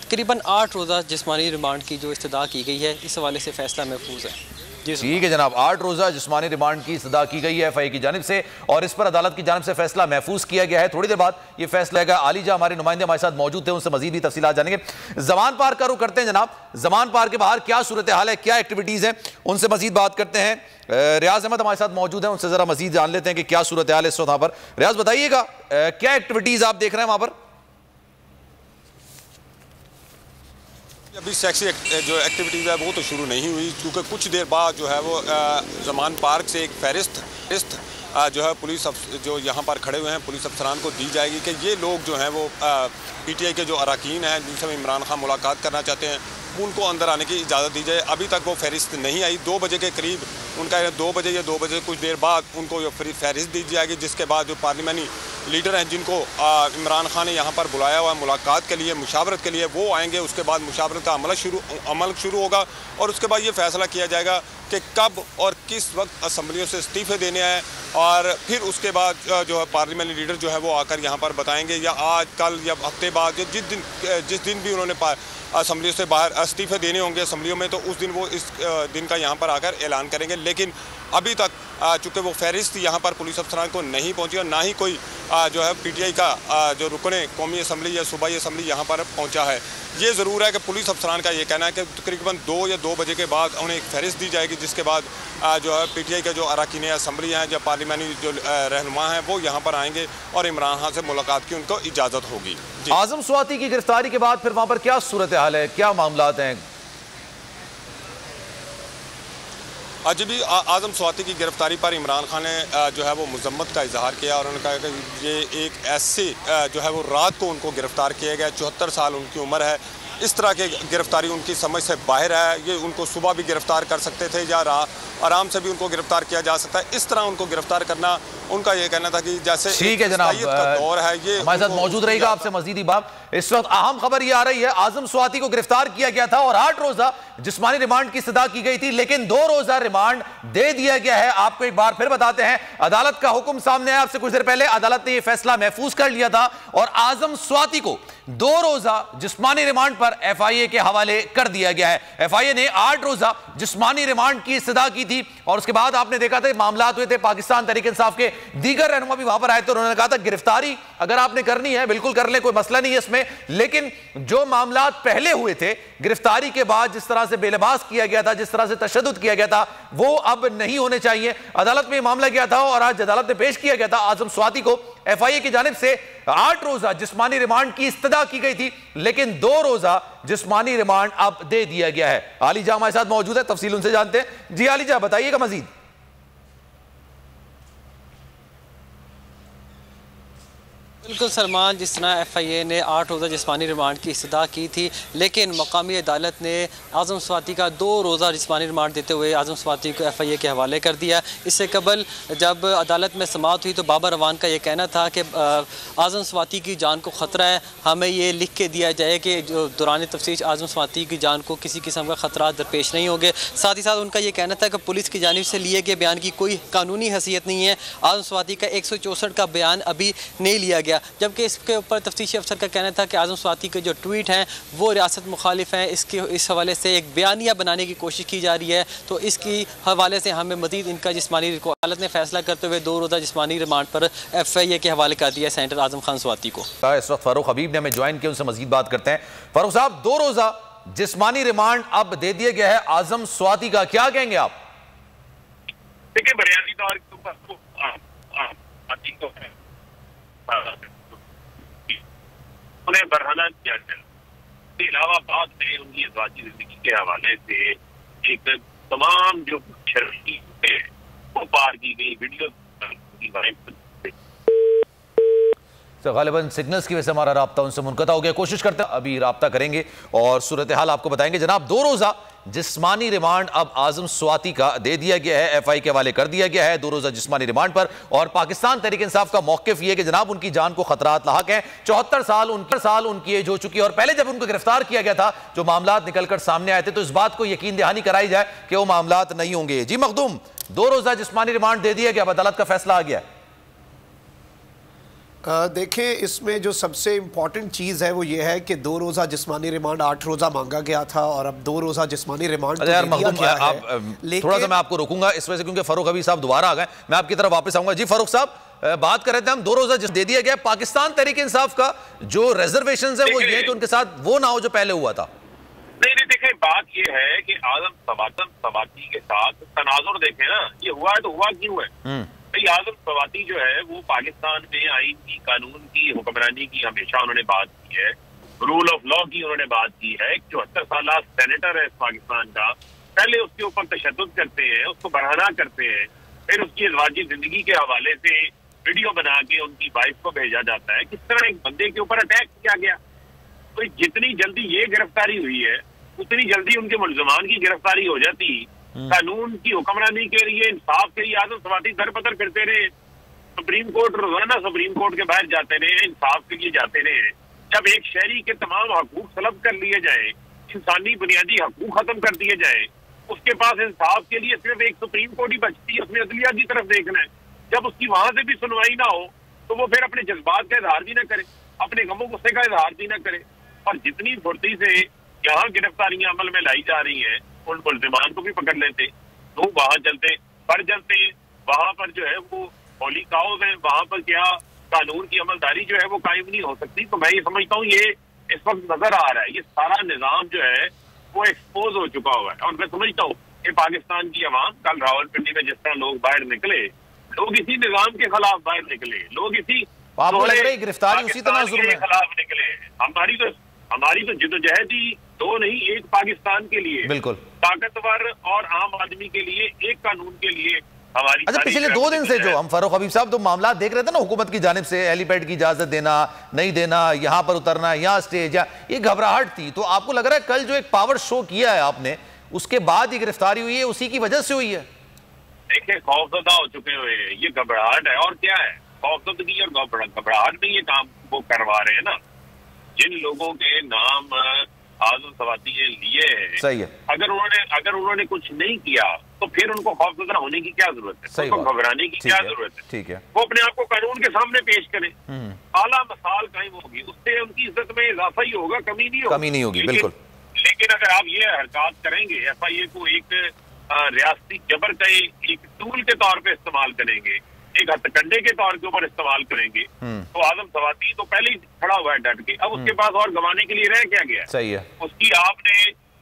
Speaker 8: तकरीबन 8 रोज़ा जिस्मानी रिमांड की जो इस्तदा की गई है, इस हवाले से फ़ैसला महफूज है।
Speaker 1: ठीक है जनाब, 8 रोज़ा जिस्मानी रिमांड की सज़ा की गई है FIA की जानिब से और इस पर अदालत की जानिब से फैसला महफूज किया गया है। थोड़ी देर बाद ये फैसला आएगा। आलिजा हमारे नुमाइंदे हमारे साथ मौजूद थे, उनसे मजीद भी तफसीलात जानेंगे। जमान पार्क का रुख करते हैं जनाब, जमान पार्क के बाहर क्या सूरत हाल है, क्या एक्टिविटीज़ हैं, उनसे मजीद बात करते हैं। रियाज अहमद हमारे साथ मौजूद हैं, उनसे ज़रा मजीद जान लेते हैं कि क्या सूरत हाल है इस वक्त वहाँ पर। रियाज बताइएगा क्या एक्टिविटीज़ आप देख रहे हैं वहाँ पर?
Speaker 9: अभी सेक्सी जो एक्टिविटीज़ है वो तो शुरू नहीं हुई, क्योंकि कुछ देर बाद जो है वो जमान पार्क से एक फहरिस्त जो है पुलिस जो यहाँ पर खड़े हुए हैं पुलिस अफसरान को दी जाएगी कि ये लोग जो हैं वो PTI के जो अरकान हैं जिनसे इमरान खान मुलाकात करना चाहते हैं उनको अंदर आने की इजाज़त दी जाए। अभी तक वो फहरिस्त नहीं आई। 2 बजे के करीब उनका 2 बजे या 2 बजे कुछ देर बाद उनको फहरिस्त दी जाएगी, जिसके बाद जो पार्लियामानी लीडर हैं जिनको इमरान खान ने यहाँ पर बुलाया हुआ मुलाकात के लिए, मुशावरत के लिए, वो आएंगे। उसके बाद मुशावरत का अमल शुरू होगा और उसके बाद ये फैसला किया जाएगा कि कब और किस वक्त असम्बलियों से इस्तीफ़े देने हैं और फिर उसके बाद जो है पार्लियामानी लीडर जो है वो आकर यहाँ पर बताएंगे या आज कल या हफ्ते बाद या जिस दिन भी उन्होंने असम्बलियों से बाहर इस्तीफ़े देने होंगे असम्बलियों में, तो उस दिन वो इस दिन का यहाँ पर आकर ऐलान करेंगे। लेकिन अभी तक चूँकि वो फहरिस्त यहाँ पर पुलिस अफसरान को नहीं पहुँची और ना ही कोई जो है PTI का जो रुकने कौमी असम्बली या सूबाई असम्बली यहाँ पर पहुँचा है। ये ज़रूर है कि पुलिस अफसरान का ये कहना है कि तकरीबन 2 या 2 बजे के बाद उन्हें एक फहरिस्त दी जाएगी, जिसके बाद जो है PTI के जो अरकान असम्बली हैं या पार्लियामानी जो रहनुमा हैं वो यहाँ पर आएंगे और इमरान खान से मुलाकात की उनको इजाज़त होगी।
Speaker 1: आज़म स्वाति की गिरफ्तारी के बाद फिर वहाँ पर क्या सूरत हाल है, क्या मामलात हैं?
Speaker 9: आज भी आज़म स्वाति की गिरफ्तारी पर इमरान खान ने जो है वो मजम्मत का इजहार किया और उन्होंने कहा कि ये एक ऐसे जो है वो रात को उनको गिरफ्तार किया गया। 74 साल उनकी उम्र है। इस तरह की गिरफ्तारी उनकी समझ से बाहर है। ये उनको सुबह भी गिरफ्तार कर सकते थे या आराम से भी उनको गिरफ्तार किया जा सकता है। इस तरह उनको गिरफ्तार करना उनका ये कहना था कि जैसे
Speaker 1: ठीक है जनाब,
Speaker 9: का दौर है। ये
Speaker 1: हमारे साथ मौजूद रहेगा, आपसे मजीद बात। इस वक्त अहम खबर ये आ रही है, आज़म स्वाति को गिरफ्तार किया गया था और 8 रोज़ा जिस्मानी रिमांड की सज़ा की गई थी, लेकिन 2 रोज़ा रिमांड दे दिया गया है। आपको एक बार फिर बताते हैं, अदालत का हुक्म सामने आया आपसे कुछ देर पहले। अदालत ने यह फैसला महफूज कर लिया था और आज़म स्वाति को 2 रोज़ा जिस्मानी रिमांड पर FIA के हवाले कर दिया गया है। FIA ने 8 रोज़ा जिस्मानी रिमांड की सज़ा की थी और उसके बाद आपने देखा था मामलात हुए थे, पाकिस्तान तहरीक इंसाफ के दीगर रहनुमा भी वहां पर आए थे। उन्होंने कहा था गिरफ्तारी अगर आपने करनी है बिल्कुल कर ले, कोई मसला नहीं है इसमें, लेकिन जो मामलात पहले हुए थे गिरफ्तारी के बाद, जिस तरह से बेलबास किया गया था, जिस तरह से तशद्दुद किया गया था, वो अब नहीं होने चाहिए। अदालत में मामला गया था और आज अदालत में पेश किया गया था। आज़म स्वाति को FIA की जानिब से 8 रोज़ा जिस्मानी रिमांड की इस्तदा की गई थी, लेकिन 2 रोज़ा जिस्मानी रिमांड अब दे दिया गया है। आलिजा हमारे साथ मौजूद है, तफसील उनसे जानते हैं। जी आलिजा बताइएगा मजीद।
Speaker 8: बिल्कुल सलमान, जिस तरह FIA ने 8 रोज़ा जिस्मानी रिमांड की इस्तदा की थी, लेकिन मकामी अदालत ने आज़म स्वाति का 2 रोज़ा जिस्मानी रिमांड देते हुए आज़म स्वाति को FIA के हवाले कर दिया। इससे कबल जब अदालत में समाअत हुई तो बाबर अवान का ये कहना था कि आज़म स्वाति की जान को ख़तरा है, हमें ये लिख के दिया जाए कि जो दौरान तफ्तीश आज़म स्वाति की जान को किसी किस्म का ख़तरा दरपेश नहीं होंगे। साथ ही साथ उनका ये कहना था कि पुलिस की जानिब से लिए गए बयान की कोई कानूनी हैसियत नहीं है। आज़म स्वाति का 164 का बयान अभी नहीं लिया गया, जबकि इसके ऊपर तफ्तीशी अफसर का कहना था कि आज़म स्वाति के जो ट्वीट हैं वो रियासत मुखालिफ हैं। इस हवाले से एक बयानिया बनाने की कोशिश की जा रही है, तो इसकी हवाले से हमें मजीद इनका जिस्मानी अदालत ने फैसला करते हुए 2 रोज़ा जिस्मानी रिमांड पर FIA के हवाले कर दिया सेनेटर आज़म खान स्वाति को।
Speaker 1: इस वक्त फारूक हबीब ने हमें ज्वाइन किया, उनसे मजीद बात करते हैं। फारूक साहब, 2 रोज़ा जिस्मानी रिमांड अब दे दिया गया है आज़म स्वाति का, क्या कहेंगे आप?
Speaker 10: देखिए बुनियादी तौर के ऊपर उन्हें बरहना किया गया। इसके अलावा बाद में उनकी अज़वाजी जिंदगी के हवाले से एक तमाम जो शर्मी है वो पार की गई वीडियो
Speaker 1: तो गालिबन सिग्नल्स की वजह से हमारा राब्ता उनसे मुनक़ता हो गया। कोशिश करते हैं अभी राब्ता करेंगे और सूरत हाल आपको बताएंगे। जनाब 2 रोज़ा जिस्मानी रिमांड अब आज़म स्वाति का दे दिया गया है, FI के हवाले कर दिया गया है 2 रोज़ा जिस्मानी रिमांड पर। और पाकिस्तान तहरीक इंसाफ का मौक़िफ़ ये कि जनाब उनकी जान को खतरात लाहक हैं। 74 साल उनकी एज हो चुकी है और पहले जब उनको गिरफ्तार किया गया था जो मामलात निकलकर सामने आए थे तो इस बात को यकीन दहानी कराई जाए कि वो मामलात नहीं होंगे। जी मखदूम, 2 रोज़ा जिस्मानी रिमांड दे दिया गया, अदालत का फैसला आ गया है।
Speaker 7: देखें, इसमें जो सबसे इम्पॉर्टेंट चीज़ है वो ये है कि 2 रोज़ा जिस्मानी रिमांड 8 रोज़ा मांगा गया था और अब 2 रोज़ा जिस्मानी रिमांड तो
Speaker 1: यार
Speaker 7: दिया गया है।
Speaker 1: थोड़ा सा मैं आपको रोकूंगा इस वजह से क्योंकि फारूक हबीब साहब दोबारा आ गए, मैं आपकी तरफ वापस आऊंगा। जी फारूक साहब, बात कर रहे थे हम 2 रोज़ा दे दिया गया। पाकिस्तान तहरीक इंसाफ का जो रिजर्वेशन है वो ये है कि उनके साथ वो ना हो जो पहले हुआ था।
Speaker 10: नहीं देखिए, बात ये है कि आज़म स्वाति के साथ तनाजुर देखें ना, ये हुआ है तो हुआ क्यों है। आज़म स्वाति जो है वो पाकिस्तान में आइन की, कानून की, हुक्मरानी की हमेशा उन्होंने बात की है, रूल ऑफ लॉ की उन्होंने बात की है। 74 साल सेनेटर है पाकिस्तान का, पहले उसके ऊपर तशद्दुद करते हैं, उसको बढ़ाना करते हैं, फिर उसकी अज़वाजी जिंदगी के हवाले से वीडियो बना के उनकी वाइफ को भेजा जाता है। किस तरह एक बंदे के ऊपर अटैक किया गया। तो जितनी जल्दी ये गिरफ्तारी हुई है उतनी जल्दी उनके मुल्ज़िमान की गिरफ्तारी हो जाती। कानून की हुक्मरानी के लिए, इंसाफ के लिए आज़म स्वाति दर बदर फिरते रहे, सुप्रीम कोर्ट रोजाना सुप्रीम कोर्ट के बाहर जाते रहे, इंसाफ के लिए जाते रहे। जब एक शहरी के तमाम हकूक तलब कर लिए जाए, इंसानी बुनियादी हकूक खत्म कर दिए जाए, उसके पास इंसाफ के लिए सिर्फ एक सुप्रीम कोर्ट ही बचती है, उसने अदलिया की तरफ देखना है। जब उसकी वहां से भी सुनवाई ना हो तो वो फिर अपने जज्बात का इजहार भी ना करे, अपने गमो गुस्से का इजहार भी ना करे। और जितनी फुर्ती से यहाँ गिरफ्तारियां अमल में लाई जा रही हैं, उन मुल्ज़िमान को भी पकड़ लेते तो वहां चलते पर चलते, वहां पर जो है वो होली काउज है, वहां पर क्या कानून की अमलदारी जो है वो कायम नहीं हो सकती। तो मैं ये समझता हूँ ये इस वक्त नजर आ रहा है, ये सारा निजाम जो है वो एक्सपोज हो चुका हुआ है। और मैं समझता हूँ कि पाकिस्तान की अवाम कल रावलपिंडी में जिस तरह लोग बाहर निकले, लोग इसी निजाम के खिलाफ बाहर निकले, लोग इसी
Speaker 1: गिरफ्तारी उसी तनाजुर में
Speaker 10: खिलाफ निकले। हमारी तो जिद्दोजहद ही 2 नहीं, एक पाकिस्तान के लिए,
Speaker 1: बिल्कुल
Speaker 10: ताकतवर और आम आदमी के लिए, एक कानून के लिए हमारी।
Speaker 1: अच्छा, पिछले 2 दिन से जो हम फारूक हबीब साहब तो मामला देख रहे थे ना, हुकूमत की जानिब से हेलीपैड की इजाजत देना, नहीं देना, यहाँ पर उतरना, यहाँ स्टेज, या ये घबराहट थी। तो आपको लग रहा है कल जो एक पावर शो किया है आपने, उसके बाद ये गिरफ्तारी हुई है, उसी की वजह से हुई है?
Speaker 10: देखिए, खौफजदा हो चुके हुए, ये घबराहट है और क्या है, खौफजदगी और घबराहट में ये काम वो करवा रहे हैं ना। जिन लोगों के नाम आज़म स्वाति ने लिए हैं,
Speaker 1: सही है,
Speaker 10: अगर उन्होंने कुछ नहीं किया तो फिर उनको खौफजदा होने की क्या जरूरत है, उनको घबराने की क्या जरूरत है।
Speaker 1: ठीक है,
Speaker 10: वो अपने आप को कानून के सामने पेश करें, आला मसाल कायम होगी, उससे उनकी इज्जत में इजाफा ही होगा, कमी नहीं होगी।
Speaker 1: बिल्कुल।
Speaker 10: लेकिन अगर आप ये हरकत करेंगे, FIA को एक रियासती जबर का एक टूल के तौर पे इस्तेमाल करेंगे, एक हथकंडे के तौर के ऊपर इस्तेमाल करेंगे, तो आज़म स्वाति तो पहले ही खड़ा हुआ है डट के। अब उसके पास और गंवाने के लिए रह क्या गया?
Speaker 1: सही है,
Speaker 10: उसकी आपने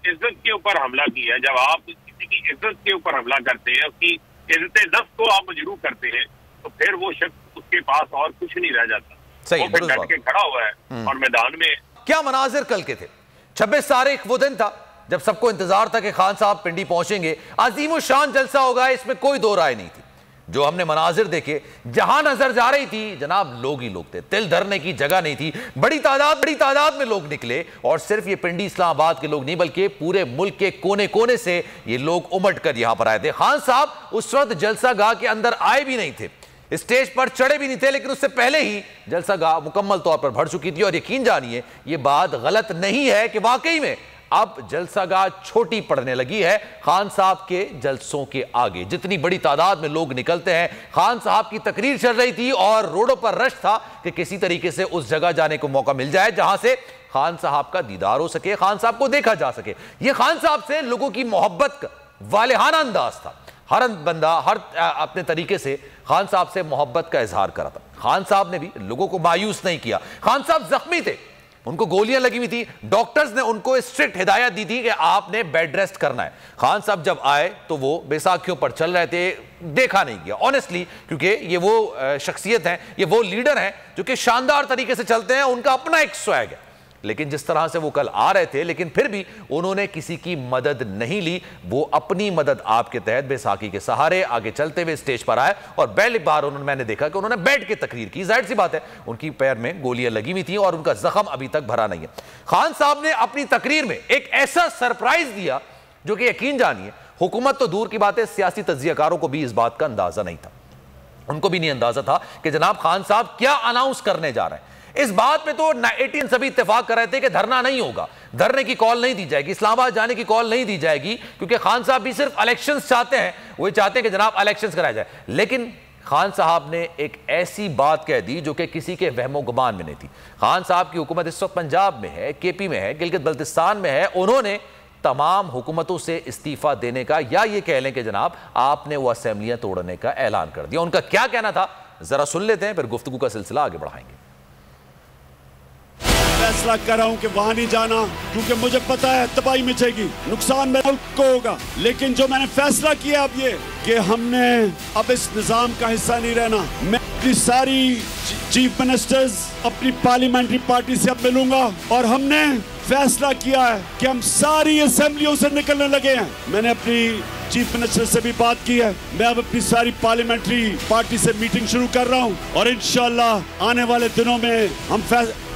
Speaker 10: इज्जत के ऊपर हमला किया। जब आप किसी की इज्जत के ऊपर हमला करते हैं, उसकी इज्जत नफ्स को आप मजरूह करते हैं, तो फिर वो शख्स उसके पास और कुछ नहीं रह जाता।
Speaker 1: सही,
Speaker 10: वो फिर डट के खड़ा हुआ है और मैदान में।
Speaker 1: क्या मनाजिर कल के थे। 26 तारीख वो दिन था जब सबको इंतजार था कि खान साहब पिंडी पहुंचेंगे, अजीम शान जलसा होगा, इसमें कोई दो राय नहीं थी। जो हमने मनाजिर देखे, जहां नजर जा रही थी जनाब लोग ही लोग थे, तिल धरने की जगह नहीं थी। बड़ी तादाद में लोग निकले और सिर्फ ये पिंडी इस्लामाबाद के लोग नहीं बल्कि पूरे मुल्क के कोने कोने से ये लोग उमड़ कर यहां पर आए थे। खान साहब उस वक्त जलसा गाह के अंदर आए भी नहीं थे, स्टेज पर चढ़े भी नहीं थे, लेकिन उससे पहले ही जलसा गाह मुकम्मल तौर पर भर चुकी थी। और यकीन जानिए ये बात गलत नहीं है कि वाकई में अब जलसागाह छोटी पड़ने लगी है खान साहब के जलसों के आगे। जितनी बड़ी तादाद में लोग निकलते हैं, खान साहब की तकरीर चल रही थी और रोडों पर रश था कि किसी तरीके से उस जगह जाने को मौका मिल जाए जहां से खान साहब का दीदार हो सके, खान साहब को देखा जा सके। यह खान साहब से लोगों की मोहब्बत का वालेहाना अंदाज था। हर बंदा हर अपने तरीके से खान साहब से मोहब्बत का इजहार करा था। खान साहब ने भी लोगों को मायूस नहीं किया। खान साहब जख्मी थे, उनको गोलियां लगी हुई थी, डॉक्टर्स ने उनको स्ट्रिक्ट हिदायत दी थी कि आपने बेड रेस्ट करना है। खान साहब जब आए तो वो बैसाखियों पर चल रहे थे, देखा नहीं गया ऑनेस्टली, क्योंकि ये वो शख्सियत हैं, ये वो लीडर हैं जो कि शानदार तरीके से चलते हैं, उनका अपना एक स्वैग है। लेकिन जिस तरह से वो कल आ रहे थे, लेकिन फिर भी उन्होंने किसी की मदद नहीं ली, वो अपनी मदद आपके तहत बैसाखी के सहारे आगे चलते हुए स्टेज पर आए और पहली बार मैंने देखा कि उन्होंने बैठ के तकरीर की। जाहिर सी बात है उनकी पैर में गोलियां लगी हुई थी और उनका जख्म अभी तक भरा नहीं है। खान साहब ने अपनी तकरीर में एक ऐसा सरप्राइज दिया जो कि यकीन जानिए हुकूमत तो दूर की बात है, सियासी तज्जियाकारों को भी इस बात का अंदाजा नहीं था। उनको भी नहीं अंदाजा था कि जनाब खान साहब क्या अनाउंस करने जा रहे हैं। इस बात पे तो 18 सभी इत्तेफाक कर रहे थे कि धरना नहीं होगा, धरने की कॉल नहीं दी जाएगी, इस्लामाबाद जाने की कॉल नहीं दी जाएगी, क्योंकि खान साहब भी सिर्फ इलेक्शंस चाहते हैं, वो चाहते हैं कि जनाब इलेक्शंस कराया जाए। लेकिन खान साहब ने एक ऐसी बात कह दी जो कि किसी के वहमो गुमान में नहीं थी। खान साहब की हुकूमत इस वक्त पंजाब में है, केपी में है, गिलगित बल्तिस्तान में है। उन्होंने तमाम हुकूमतों से इस्तीफा देने का, या ये कह लें कि जनाब आपने वो असेंबलियां तोड़ने का ऐलान कर दिया। उनका क्या कहना था जरा सुन लेते हैं, फिर गुफ्तगू का सिलसिला आगे बढ़ाएंगे।
Speaker 11: फैसला कर रहा हूं कि वहां नहीं जाना, क्योंकि मुझे पता है तबाही मचेगी, नुकसान मेरे मुल्क को होगा। लेकिन जो मैंने फैसला किया अब ये कि हमने अब इस निजाम का हिस्सा नहीं रहना। मैं अपनी सारी चीफ मिनिस्टर्स अपनी पार्लियामेंट्री पार्टी से अब मिलूंगा और हमने फैसला किया है कि हम सारी असेंबलियों से निकलने लगे हैं। मैंने अपनी चीफ मिनिस्टर से भी बात की है। मैं अब अपनी सारी पार्लियामेंट्री पार्टी से मीटिंग शुरू कर रहा हूं और इंशाल्लाह आने वाले दिनों में हम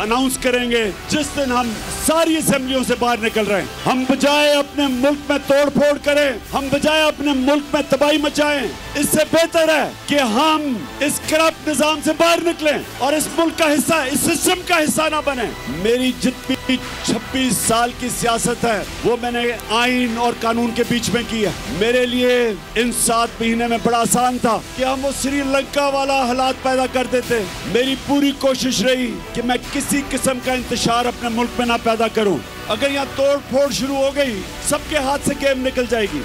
Speaker 11: अनाउंस करेंगे जिस दिन हम सारी असेंबलियों से बाहर निकल रहे हैं। हम बजाय अपने मुल्क में तोड़ फोड़ करें, हम बजाय अपने मुल्क में तबाही मचाएं, इससे बेहतर है कि हम इस करप्ट निजाम से बाहर निकलें और इस मुल्क का हिस्सा, इस सिस्टम का हिस्सा ना बने। मेरी जितनी 26 साल की सियासत है वो मैंने आइन और कानून के बीच में की है। मेरे लिए इन 7 महीने में बड़ा आसान था कि हम वो श्रीलंका वाला हालात पैदा कर देते। मेरी पूरी कोशिश रही कि मैं किसी किस्म का इंतशार अपने मुल्क में ना पैदा करूं। अगर यहाँ तोड़ फोड़ शुरू हो गई, सबके हाथ से गेम निकल जाएगी।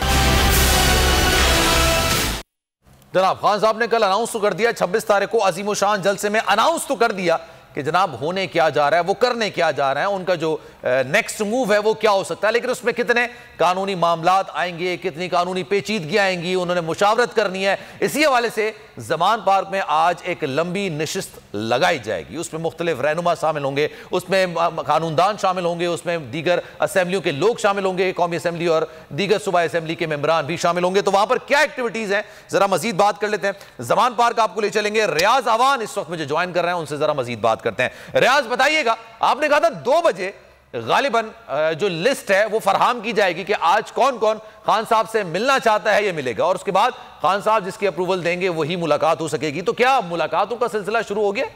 Speaker 1: जनाब खान साहब ने कल अनाउंस तो कर दिया, 26 तारीख को अजीम शान जलसे में अनाउंस तो कर दिया कि जनाब होने क्या जा रहा है, वो करने क्या जा रहे हैं, उनका जो नेक्स्ट मूव है वो क्या हो सकता है। लेकिन उसमें कितने कानूनी मामलात आएंगे, कितनी कानूनी पेचीदगियां आएंगी, उन्होंने मुशावरत करनी है। इसी हवाले से जमान पार्क में आज एक लंबी नशिस्त लगाई जाएगी। उसमें मुख्तलिफ रहनुमा शामिल होंगे, उसमें कानूनदान शामिल होंगे, उसमें दीगर असेंबलियों के लोग शामिल होंगे, कौमी असेंबली और दीगर सूबाई असेंबली के मेंबरान भी शामिल होंगे। तो वहां पर क्या एक्टिविटीज हैं जरा मजीद बात कर लेते हैं। जमान पार्क आपको ले चलेंगे, रियाज आवान इस वक्त मुझे ज्वाइन कर रहे हैं, उनसे जरा मजीद बात करते हैं। रियाज बताइएगा, आपने कहा था 2 बजे गालिबन जो लिस्ट है वो फरहाम की जाएगी कि आज कौन कौन खान साहब से मिलना चाहता है, ये मिलेगा और उसके बाद खान साहब जिसकी अप्रूवल देंगे वही मुलाकात हो सकेगी। तो क्या मुलाकातों का सिलसिला शुरू हो गया?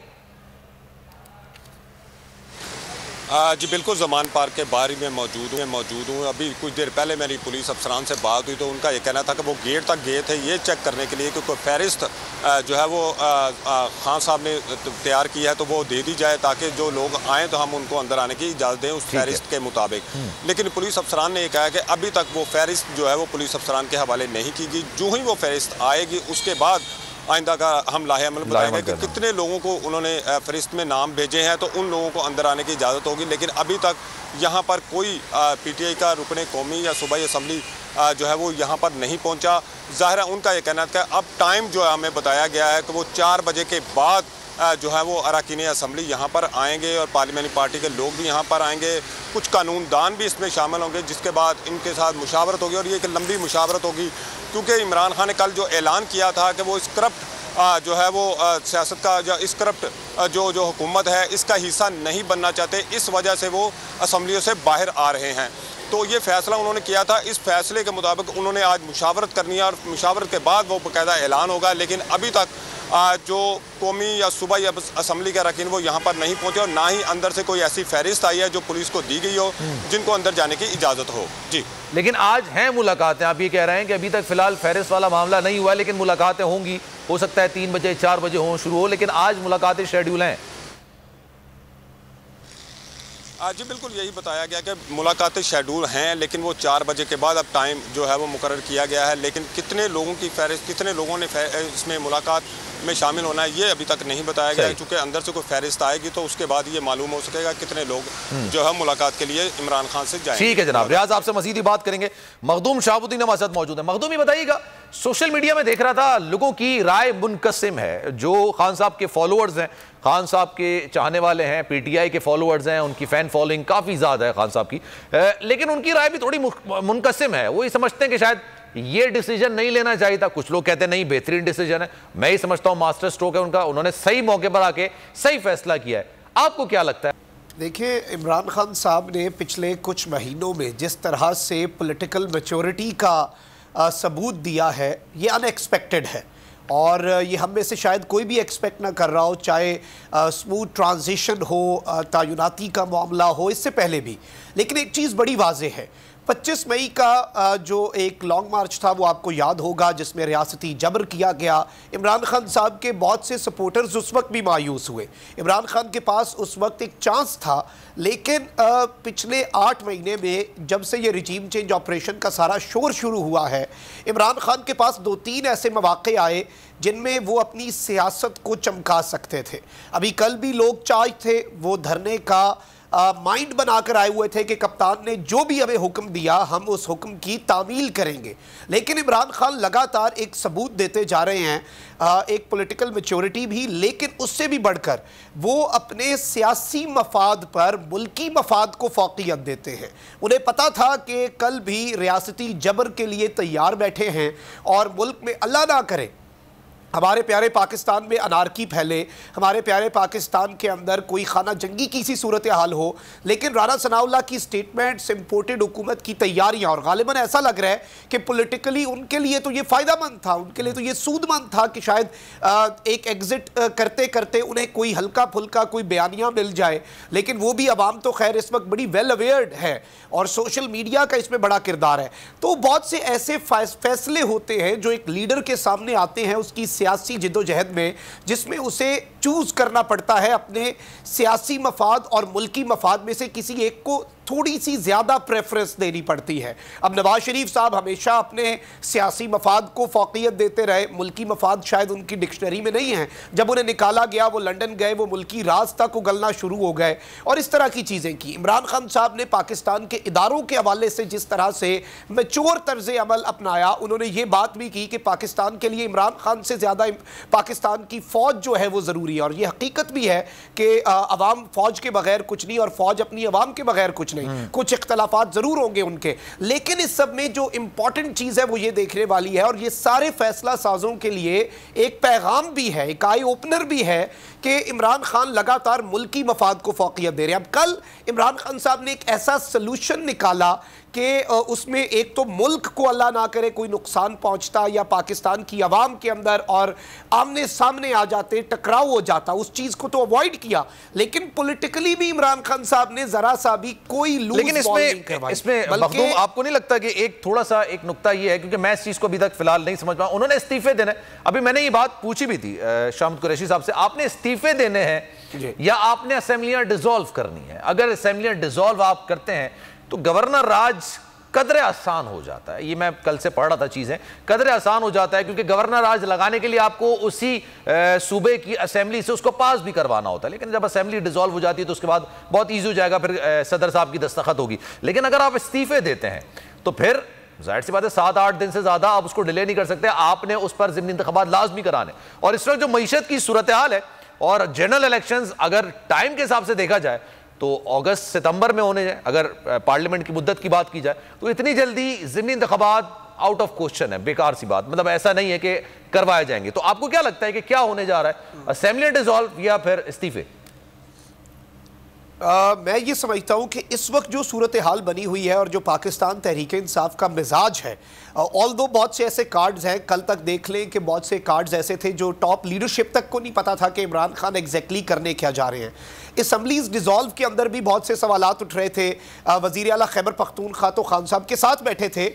Speaker 9: जी बिल्कुल, जमान पार्क के बाहर ही मैं मौजूद हूँ। अभी कुछ देर पहले मेरी पुलिस अफसरान से बात हुई तो उनका ये कहना था कि वो गेट तक गए थे ये चेक करने के लिए कि कोई फहरिस्त जो है वो खान साहब ने तैयार की है तो वो दे दी जाए ताकि जो लोग आएँ तो हम उनको अंदर आने की इजाज़त दें उस फहरिस्त के मुताबिक। लेकिन पुलिस अफसरान ने यह कहा कि अभी तक वो फहरिस्त जो है वो पुलिस अफसरान के हवाले नहीं की गई। जो ही वो फहरिस्त आएगी उसके बाद आइंदा का हम लाहे अमल बताएंगे कि कितने लोगों को उन्होंने फहरिस्त में नाम भेजे हैं तो उन लोगों को अंदर आने की इजाज़त होगी। लेकिन अभी तक यहाँ पर कोई PTI का रुकने कौमी या सूबाई असम्बली जो है वो यहाँ पर नहीं पहुँचा। ज़ाहिर है उनका ये कहना था अब टाइम जो है हमें बताया गया है कि वो 4 बजे के बाद जो है वो अरकान असम्बली यहाँ पर आएंगे और पार्लियामेंट्री पार्टी के लोग भी यहाँ पर आएंगे। कुछ कानूनदान भी इसमें शामिल होंगे जिसके बाद इनके साथ मुशावरत होगी और ये एक लंबी मुशावरत होगी क्योंकि इमरान खान ने कल जो ऐलान किया था कि वो इस करप्ट जो है वो सियासत का जो इस करप्ट जो हुकूमत है इसका हिस्सा नहीं बनना चाहते, इस वजह से वो असम्बलियों से बाहर आ रहे हैं। तो ये फैसला उन्होंने किया था, इस फैसले के मुताबिक उन्होंने आज मुशावरत करनी है और मुशावरत के बाद वो बाकायदा ऐलान होगा। लेकिन अभी तक जो कौमी या सूबाई असम्बली के अरकान वो यहाँ पर नहीं पहुँचे और ना ही अंदर से कोई ऐसी फहरिस्त आई है जो पुलिस को दी गई हो जिनको अंदर जाने की इजाज़त हो। जी
Speaker 1: लेकिन आज हैं मुलाकातें, आप ये कह रहे हैं कि अभी तक फिलहाल फहरिस्त वाला मामला नहीं हुआ लेकिन मुलाकातें होंगी, हो सकता है 3 बजे 4 बजे हो शुरू हो, लेकिन आज मुलाकातें शेड्यूल हैं।
Speaker 9: जी बिल्कुल यही बताया गया कि मुलाकातें शेड्यूल हैं लेकिन वो 4 बजे के बाद अब टाइम जो है वो मुकर्रर किया गया है। लेकिन कितने लोगों की फहरिस्त, कितने लोगों ने इसमें मुलाकात में शामिल होना है, ये अभी तक नहीं बताया गया, क्योंकि अंदर से कोई फहरिस्त आएगी तो उसके बाद ये मालूम हो सकेगा कितने लोग जो है मुलाकात के लिए इमरान खान से जाएंगे।
Speaker 1: ठीक है जनाब, रियाज आपसे मजीद ही बात करेंगे। मखदूम शहाबुद्दीन हमारे साथ मौजूद है। मखदूम, ये बताइएगा, सोशल मीडिया में देख रहा था लोगों की राय मुनकसिम है, जो खान साहब के फॉलोअर्स हैं, खान साहब के चाहने वाले हैं, पीटीआई के फॉलोअर्स हैं, उनकी फैन फॉलोइंग काफ़ी ज़्यादा है खान साहब की, लेकिन उनकी राय भी थोड़ी मुनकसिम है। वो ये समझते हैं कि शायद ये डिसीजन नहीं लेना चाहिए था, कुछ लोग कहते हैं नहीं बेहतरीन डिसीजन है। मैं ही समझता हूँ मास्टर स्ट्रोक है उनका, उन्होंने सही मौके पर आके सही फैसला किया है। आपको क्या लगता है?
Speaker 7: देखिए, इमरान खान साहब ने पिछले कुछ महीनों में जिस तरह से पॉलिटिकल मैच्योरिटी का सबूत दिया है, ये अनएक्सपेक्टेड है और ये हम में से शायद कोई भी एक्सपेक्ट ना कर रहा हो, चाहे स्मूथ ट्रांजिशन हो, तैनाती का मामला हो, इससे पहले भी। लेकिन एक चीज़ बड़ी वाज़ेह है, 25 मई का जो एक लॉन्ग मार्च था वो आपको याद होगा, जिसमें रियासती जबर किया गया। इमरान खान साहब के बहुत से सपोर्टर्स उस वक्त भी मायूस हुए। इमरान खान के पास उस वक्त एक चांस था, लेकिन पिछले 8 महीने में जब से ये रिजीम चेंज ऑपरेशन का सारा शोर शुरू हुआ है, इमरान खान के पास 2-3 ऐसे मौके आए जिनमें वो अपनी सियासत को चमका सकते थे। अभी कल भी लोग चाहे थे वो धरने का माइंड बनाकर आए हुए थे कि कप्तान ने जो भी हमें हुक्म दिया हम उस हुक्म की तामील करेंगे। लेकिन इमरान खान लगातार एक सबूत देते जा रहे हैं, एक पॉलिटिकल मैच्योरिटी भी, लेकिन उससे भी बढ़कर वो अपने सियासी मफाद पर मुल्की मफाद को फौकियत देते हैं। उन्हें पता था कि कल भी रियासती जबर के लिए तैयार बैठे हैं और मुल्क में अल्लाह ना करे हमारे प्यारे पाकिस्तान में अनारकी फैले, हमारे प्यारे पाकिस्तान के अंदर कोई खाना जंगी की सी सूरत हाल हो। लेकिन राना सनाउल्लाह की स्टेटमेंट्स, इम्पोर्टेड हुकूमत की तैयारियां, और गालिबन ऐसा लग रहा है कि पॉलिटिकली उनके लिए तो ये फ़ायदामंद था, उनके लिए तो ये सूदमंद था कि शायद एक एग्ज़िट करते करते उन्हें कोई हल्का फुल्का कोई बयानिया मिल जाए। लेकिन वो भी अवाम तो खैर इस वक्त बड़ी वेल अवेयर्ड है और सोशल मीडिया का इसमें बड़ा किरदार है। तो बहुत से ऐसे फैसले होते हैं जो एक लीडर के सामने आते हैं उसकी सियासी जिद्दोजहद में, जिसमें उसे चूज करना पड़ता है अपने सियासी मफाद और मुल्की मफाद में से किसी एक को थोड़ी सी ज़्यादा प्रेफरेंस देनी पड़ती है। अब नवाज शरीफ साहब हमेशा अपने सियासी मफाद को फौकियत देते रहे, मुल्की मफाद शायद उनकी डिक्शनरी में नहीं है। जब उन्हें निकाला गया वो लंदन गए, वो मुल्की राज तक उगलना शुरू हो गए और इस तरह की चीज़ें की। इमरान खान साहब ने पाकिस्तान के इदारों के हवाले से जिस तरह से मैच्योर तर्ज अमल अपनाया, उन्होंने ये बात भी की कि पाकिस्तान के लिए इमरान खान से ज़्यादा पाकिस्तान की फ़ौज जो है वो ज़रूरी है। और ये हकीकत भी है कि अवाम फ़ौज के बगैर कुछ नहीं और फ़ौज अपनी अवाम के बगैर कुछ नहीं। कुछ इख्तलाफात जरूर होंगे उनके, लेकिन इस सब में जो इंपॉर्टेंट चीज है वो ये देखने वाली है और ये सारे फैसला साजों के लिए एक पैगाम भी है, एक आई ओपनर भी है कि इमरान खान लगातार मुल्की मफाद को फौकियत दे रहे हैं। अब कल इमरान खान साहब ने एक ऐसा सलूशन निकाला कि उसमें एक तो मुल्क को अल्लाह ना करे कोई नुकसान पहुंचता या पाकिस्तान की आवाम के अंदर और आमने सामने आ जाते, टकराव हो जाता, उस चीज़ को तो अवॉइड किया। लेकिन पॉलिटिकली भी इमरान खान साहब ने ज़रा सा भी कोई लूज
Speaker 1: लेकिन इसमें मखदूम आपको नहीं लगता कि एक थोड़ा सा एक नुक्ता ये है, क्योंकि मैं इस चीज़ को अभी तक फिलहाल नहीं समझ पाया, उन्होंने इस्तीफे देने, अभी मैंने ये बात पूछी भी थी शाहिद कुरैशी साहब से, आपने इस्तीफे देने हैं या आपने असेंबलियां डिसॉल्व करनी है? अगर असेंबलियां डिसॉल्व आप करते हैं तो गवर्नर राज कदरे आसान हो जाता है। ये मैं कल से पढ़ रहा था, चीज़ें कदरे आसान हो जाता है क्योंकि गवर्नर राज लगाने के लिए आपको उसी सूबे की असेंबली से उसको पास भी करवाना होता है। लेकिन जब असेंबली डिसॉल्व हो जाती है तो उसके बाद बहुत ईजी हो जाएगा, फिर सदर साहब की दस्तखत होगी। लेकिन अगर आप इस्तीफे देते हैं तो फिर जाहिर सी बात है 7-8 दिन से ज्यादा आप उसको डिले नहीं कर सकते, आपने उस पर ज़िमनी इंतखाबात लाजमी कराने। और इस वक्त जो मईशत की सूरत हाल है और जनरल इलेक्शंस अगर टाइम के हिसाब से देखा जाए तो अगस्त सितंबर में होने जाए, अगर पार्लियामेंट की मुद्दत की बात की जाए तो इतनी जल्दी ज़िमनी इंतखाबात आउट ऑफ क्वेश्चन है, बेकार सी बात, मतलब ऐसा नहीं है कि करवाए जाएंगे। तो आपको क्या लगता है कि क्या होने जा रहा है, असेंबली डिसॉल्व या फिर इस्तीफे?
Speaker 7: मैं ये समझता हूँ कि इस वक्त जो सूरत हाल बनी हुई है और जो पाकिस्तान तहरीक इंसाफ का मिजाज है, ऑल्दो बहुत से ऐसे कार्ड्स हैं, कल तक देख लें कि बहुत से कार्ड्स ऐसे थे जो टॉप लीडरशिप तक को नहीं पता था कि इमरान खान एग्जैक्टली करने क्या जा रहे हैं। असम्बलीज डिसॉल्व के अंदर भी बहुत से सवालात उठ रहे थे। वज़ीर आला खैबर पख्तूनख्वा तो खान साहब के साथ बैठे थे,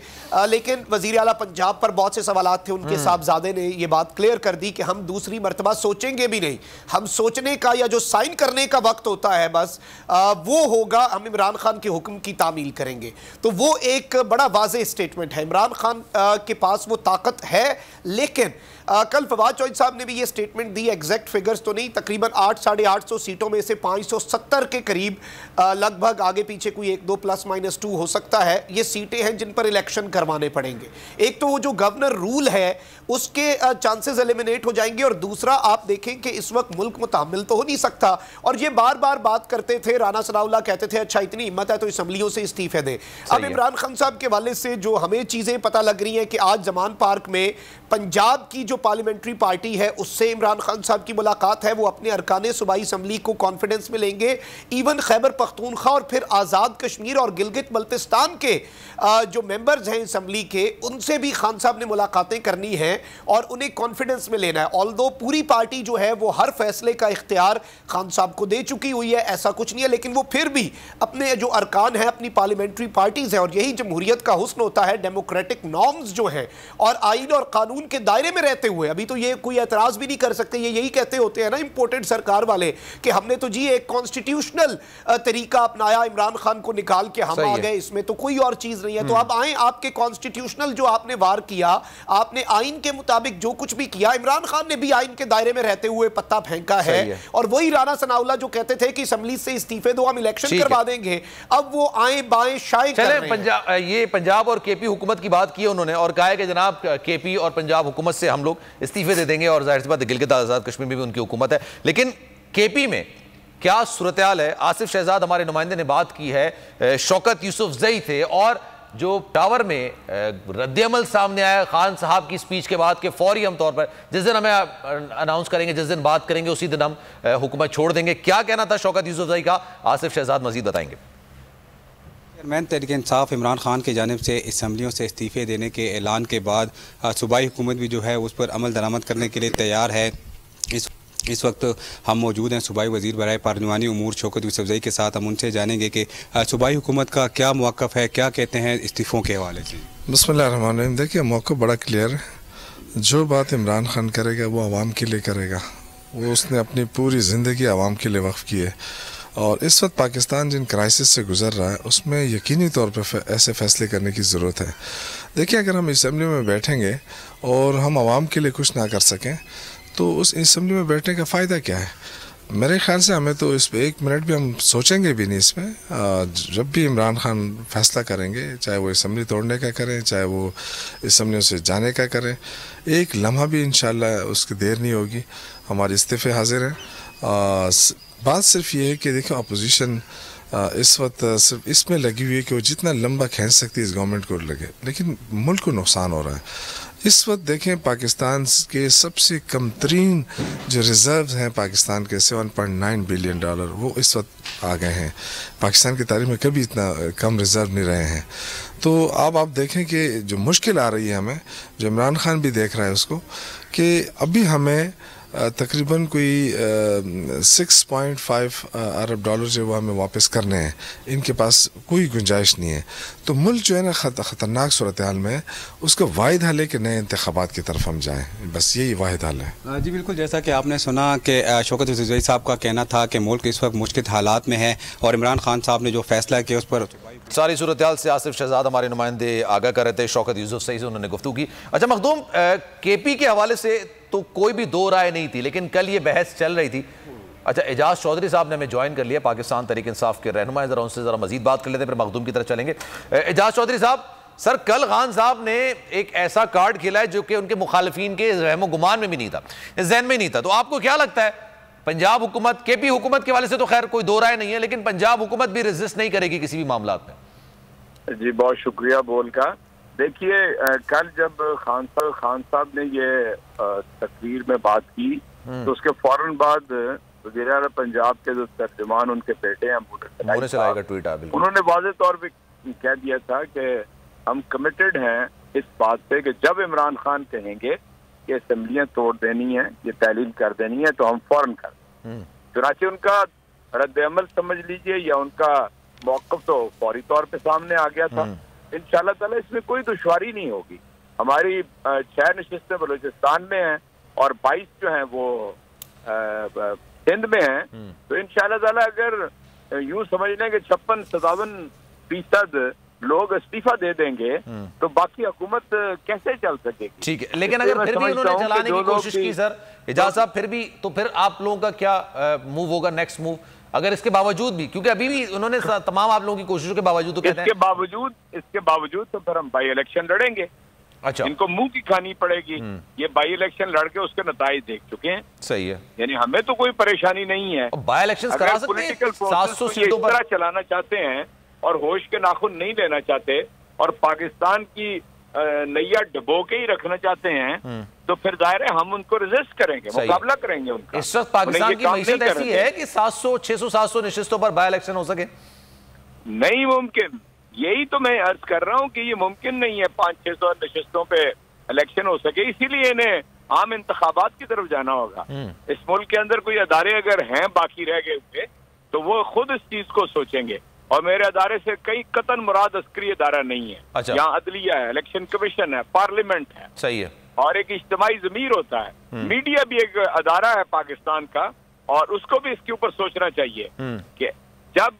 Speaker 7: लेकिन वज़ीर आला पंजाब पर बहुत से सवालात थे। उनके साहबजादे ने ये बात क्लियर कर दी कि हम दूसरी मरतबा सोचेंगे भी नहीं, हम सोचने का या जो साइन करने का वक्त होता है बस वो होगा, हम इमरान खान के हुक्म की तामील करेंगे। तो वो एक बड़ा वाज़ेह स्टेटमेंट है, इमरान खान के पास वो ताकत है, लेकिन कल फवाद चौधरी साहब ने भी ये स्टेटमेंट दी, एग्जैक्ट फिगर्स तो नहीं, तकरीबन 800-850 सीटों में से 570 के करीब लगभग, आगे पीछे कोई 1-2 +-2 हो सकता है, ये सीटें हैं जिन पर इलेक्शन करवाने पड़ेंगे। एक तो वो जो गवर्नर रूल है उसके चांसेस एलिमिनेट हो जाएंगे, और दूसरा आप देखें कि इस वक्त मुल्क मुतामिल तो हो नहीं सकता। और ये बार बार बात करते थे, राना सनाउल्लाह कहते थे अच्छा इतनी हिम्मत है तो असम्बलियों से इस्तीफे दें। अब इमरान खान साहब के वाले से जो हमें चीज़ें पता लग रही हैं कि आज जमान पार्क में पंजाब की जो पार्लियामेंट्री पार्टी है उससे इमरान खान साहब की मुलाकात है, वो अपने अरकान सूबाई असम्बली को कॉन्फिडेंस में लेंगे। इवन खैबर पख्तूनख्वा और फिर आज़ाद कश्मीर और गिलगित बल्तिस्तान के जो मेंबर्स हैं असम्बली के, उनसे भी खान साहब ने मुलाकातें करनी हैं और उन्हें कॉन्फिडेंस में लेना है। ऑल्दो पूरी पार्टी जो है वो हर फैसले का इख्तियार खान साहब को दे चुकी हुई है, ऐसा कुछ नहीं है, लेकिन वो फिर भी अपने जो अरकान है, अपनी पार्लियामेंट्री पार्टीज है, और यही जमहूरियत का हुस्न होता है, डेमोक्रेटिक नॉर्म्स जो हैं और आइन और कानून के दायरे में रहते हुए। अभी तो ये कोई एतराज भी नहीं कर सकते, ये यही कहते होते हैं ना इंपोर्टेड सरकार वाले कि हमने तो जी एक कॉन्स्टिट्यूशनल तरीका अपनाया, इमरान खान को निकाल के हम आ गए, इसमें तो कोई और चीज नहीं है। तो अब आए, आपके कॉन्स्टिट्यूशनल जो आपने वार किया, आपने आइन के मुताबिक जो कुछ भी किया, इमरान खान ने भी आइन के दायरे में रहते हुए पत्ता फेंका है। और वही राना सनाउल्लाह जो कहते थे कि असम्बली से इस्तीफे दो, हम इलेक्शन करवा देंगे, अब वो आए बाएं शाये कर रहे हैं।
Speaker 1: ये पंजाब और केपी हुकूमत की बात की उन्होंने और कहा है कि जनाब केपी और पंजाब हुकूमत से हम लोग इस्तीफे दे देंगे, और जाहिर सी बात गिलगित आज़ाद कश्मीर में भी उनकी हुकूमत है। लेकिन केपी में क्या सूरत हाल है? आसिफ शहजाद हमारे नुमाइंदे ने बात की है, शौकत यूसुफजई थे, और जो टावर में रद्द-ए-अमल सामने आया खान साहब की स्पीच के बाद के फौरी हम तौर पर जिस दिन हमें अनाउंस करेंगे, जिस दिन बात करेंगे, उसी दिन हम हुकूमत छोड़ देंगे। क्या कहना था शौकत यूसुफजई का? आसिफ शहजाद मजीद बताएंगे।
Speaker 12: चेयरमैन तहरीक इंसाफ इमरान खान की जानिब से असम्बलियों से इस्तीफ़े देने के ऐलान के बाद सूबाई हुकूमत भी जो है उस पर अमल दरामद करने के लिए तैयार है। इस वक्त हम मौजूद हैं सूबाई वज़ीर बराए पार्लिमानी उमूर शौकत यूसुफजई के साथ। हम उनसे जानेंगे कि सूबाई हुकूमत का क्या मौक़िफ़ है, क्या कहते हैं इस्तीफ़ों के हवाले से।
Speaker 13: बिस्मिल्लाहिर्रहमानिर्रहीम। देखिए, मौक़िफ़ बड़ा क्लियर है। जो बात इमरान खान करेगा वो आवाम के लिए करेगा, वो उसने अपनी पूरी ज़िंदगी आवाम के लिए वक्फ़ की है। और इस वक्त पाकिस्तान जिन क्राइसिस से गुज़र रहा है उसमें यकीनी तौर पर ऐसे फ़ैसले करने की ज़रूरत है। देखिए, अगर हम असम्बली में बैठेंगे और हम आवाम के लिए कुछ ना कर सकें तो उस असम्बली में बैठने का फ़ायदा क्या है? मेरे ख्याल से हमें तो इस पर 1 मिनट भी हम सोचेंगे भी नहीं इसमें। जब भी इमरान खान फैसला करेंगे, चाहे वो असम्बली तोड़ने का करें, चाहे वो असम्बलियों से जाने का करें, एक लम्हा भी इंशाल्लाह उसकी देर नहीं होगी। हमारे इस्तीफ़े हाजिर हैं। बात सिर्फ ये है कि देखो, अपोजिशन इस वक्त सिर्फ इसमें लगी हुई है कि वो जितना लंबा खींच सकती है इस गवर्नमेंट को लगे, लेकिन मुल्क को नुकसान हो रहा है। इस वक्त देखें, पाकिस्तान के सबसे कम तरीन जो रिज़र्व हैं पाकिस्तान के, $7.9 बिलियन, वो इस वक्त आ गए हैं। पाकिस्तान की तारीख में कभी इतना कम रिज़र्व नहीं रहे हैं। तो अब आप देखें कि जो मुश्किल आ रही है हमें, जो इमरान खान भी देख रहा है उसको, कि अभी हमें तकरीबन कोई 6.5 अरब डॉलर जो वो हमें वापस करने हैं, इनके पास कोई गुंजाइश नहीं है। तो मुल्क जो है ना ख़तरनाक सूरत हाल में है। उसका वाहिद हल है कि नए इंतखाबात की तरफ हम जाएँ, बस यही वाहिद हल है।
Speaker 12: जी बिल्कुल, जैसा कि आपने सुना कि शौकत यूसुफजई साहब का कहना था कि मुल्क इस वक्त मुश्किल हालात में है और इमरान खान साहब ने जो फैसला किया उस पर
Speaker 1: सारी सूरत हाल से आसिफ शहजाद हमारे नुमाइंदे आगाह कर रहे थे। शौकत यूसुफजई से उन्होंने गुफ्तगू की। अच्छा मखदूम, केपी के हवाले से तो कोई भी दो राय नहीं थी, लेकिन कल ये बहस चल रही थी। अच्छा, एजाज चौधरी साहब ने हमें ज्वाइन कर लिया, पाकिस्तान तहरीक इंसाफ के रहनुमा, जरा उनसे जरा मजीद बात कर लेते हैं, फिर मखदूम की तरफ चलेंगे। एजाज चौधरी साहब, सर कल खान साहब ने एक ऐसा कार्ड खेला है जो कि उनके मुखालिफिन के रहमो गुमान में भी नहीं था, जहन में नहीं था। तो आपको क्या लगता है, पंजाब हुकूमत, केपी हुकूमत के वाले से तो खैर कोई दो राय नहीं है, लेकिन पंजाब हुकूमत भी रेजिस्ट नहीं करेगी किसी भी मामला में?
Speaker 10: जी बहुत शुक्रिया बोल का। देखिए, कल जब खान साहब ने ये तकरीर में बात की तो उसके फौरन बाद वज़ीर आला पंजाब के जो तर्जुमान उनके बेटे हैं उन्होंने वाज़ेह तौर पे कह दिया था कि हम कमिटेड हैं इस बात पे कि जब इमरान खान कहेंगे कि असम्बलियाँ तोड़ देनी है, ये तहलील कर देनी है, तो हम फौरन कर। चुनाचे उनका रद्द-ए-अमल समझ लीजिए या उनका मौक़िफ़ तो फौरी तौर पे सामने आ गया था। इंशाअल्लाह ताला इसमें कोई दुश्वारी नहीं होगी। हमारी 6 नशिस्तें बलूचिस्तान में हैं और 22 जो हैं वो सिंध में हैं। तो इंशाअल्लाह ताला अगर यूं समझ लें कि 56-57%
Speaker 14: लोग इस्तीफा दे देंगे तो बाकी हुकूमत कैसे चल सकेगी?
Speaker 1: ठीक है, लेकिन अगर फिर भी उन्होंने चलाने की कोशिश की सर एजाज साहब, फिर भी तो फिर आप लोगों का क्या मूव होगा, नेक्स्ट मूव? अगर इसके बावजूद भी, क्योंकि अभी भी उन्होंने तमाम आप लोगों की कोशिशों के बावजूद तो कहते हैं
Speaker 14: इसके बावजूद तो फिर हम बाई इलेक्शन लड़ेंगे।
Speaker 1: अच्छा,
Speaker 14: इनको मुंह की खानी पड़ेगी। ये बाई इलेक्शन लड़के उसके नतीजे देख चुके हैं।
Speaker 1: सही है,
Speaker 14: यानी हमें तो कोई परेशानी नहीं है।
Speaker 1: बाई इलेक्शन करा सकते हैं 700 सीटों पर
Speaker 14: चलाना चाहते हैं और होश के नाखून नहीं लेना चाहते और पाकिस्तान की नैया डबो के ही रखना चाहते हैं, तो फिर जाहिर है हम उनको रेजिस्ट करेंगे, मुकाबला करेंगे उनका।
Speaker 1: इस वक्त पाकिस्तान की मईशत ऐसी है कि 700, 600, 700 नशिस्तों पर बाई इलेक्शन हो सके?
Speaker 14: नहीं मुमकिन। यही तो मैं अर्ज कर रहा हूँ कि ये मुमकिन नहीं है 500-600 नशिस्तों पे इलेक्शन हो सके। इसीलिए इन्हें आम इंतखाबात की तरफ जाना होगा। इस मुल्क के अंदर कोई अदारे अगर हैं बाकी रह गए हुए तो वो खुद इस चीज को सोचेंगे। और मेरे अदारे से कई कतन मुराद अस्करी अदारा नहीं है।
Speaker 1: अच्छा।
Speaker 14: यहाँ अदलिया है, इलेक्शन कमीशन है, पार्लियामेंट है।
Speaker 1: सही है। और
Speaker 14: एक इज्तिमाई ज़मीर होता है। मीडिया भी एक अदारा है पाकिस्तान का और उसको भी इसके ऊपर सोचना चाहिए कि जब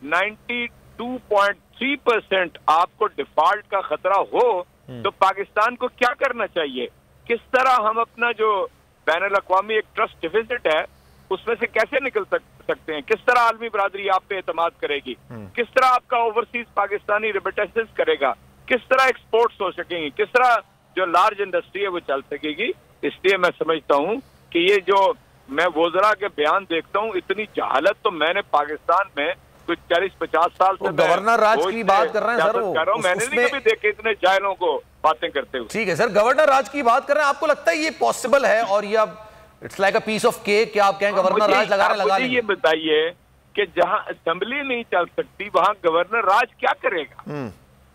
Speaker 14: 92.3% आपको डिफॉल्ट का खतरा हो तो पाकिस्तान को क्या करना चाहिए? किस तरह हम अपना जो बैनुल अक़वामी एक ट्रस्ट डिफिसिट है उसमें से कैसे निकल सकते हैं? किस तरह आलमी बरादरी आप पे एतमाद करेगी? किस तरह आपका ओवरसीज पाकिस्तानी रेमिटेंसेस करेगा? किस तरह एक्सपोर्ट्स हो सकेंगी? किस तरह जो लार्ज इंडस्ट्री है वो चल सकेगी? इसलिए मैं समझता हूँ कि ये जो मैं वज़रा के बयान देखता हूँ, इतनी जहालत तो मैंने पाकिस्तान में कुछ 40-50 साल से
Speaker 1: गवर्नर राज की बात कर रहे हैं सर,
Speaker 14: मैंने नहीं कभी देखे इतने जाहिलों को बातें करते हुए।
Speaker 1: ठीक है सर, गवर्नर राज की बात कर रहे हैं। आपको लगता है ये पॉसिबल है और ये अब it's like a piece of cake कि आप कहें गवर्नर राज लगा
Speaker 14: ये बताइए कि जहां असेंबली नहीं चल सकती वहां गवर्नर राज क्या करेगा?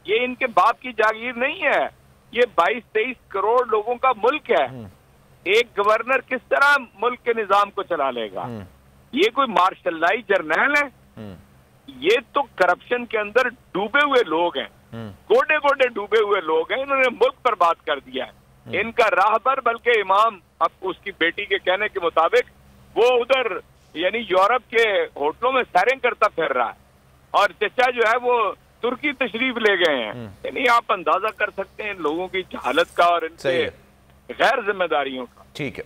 Speaker 14: ये इनके बाप की जागीर नहीं है। ये 22-23 करोड़ लोगों का मुल्क है। एक गवर्नर किस तरह मुल्क के निजाम को चला लेगा? ये कोई मार्शल जर्नल है? ये तो करप्शन के अंदर डूबे हुए लोग हैं, गोडे गोडे डूबे हुए लोग हैं। इन्होंने मुल्क बर्बाद कर दिया है। इनका राहबर बल्कि इमाम अब उसकी बेटी के कहने के मुताबिक वो उधर यानी यूरोप के होटलों में सैरिंग करता फिर रहा है और चचा जो है वो तुर्की तशरीफ ले गए हैं। यानी आप अंदाजा कर सकते हैं इन लोगों की जहालत का और इनसे गैर जिम्मेदारियों का।
Speaker 1: ठीक है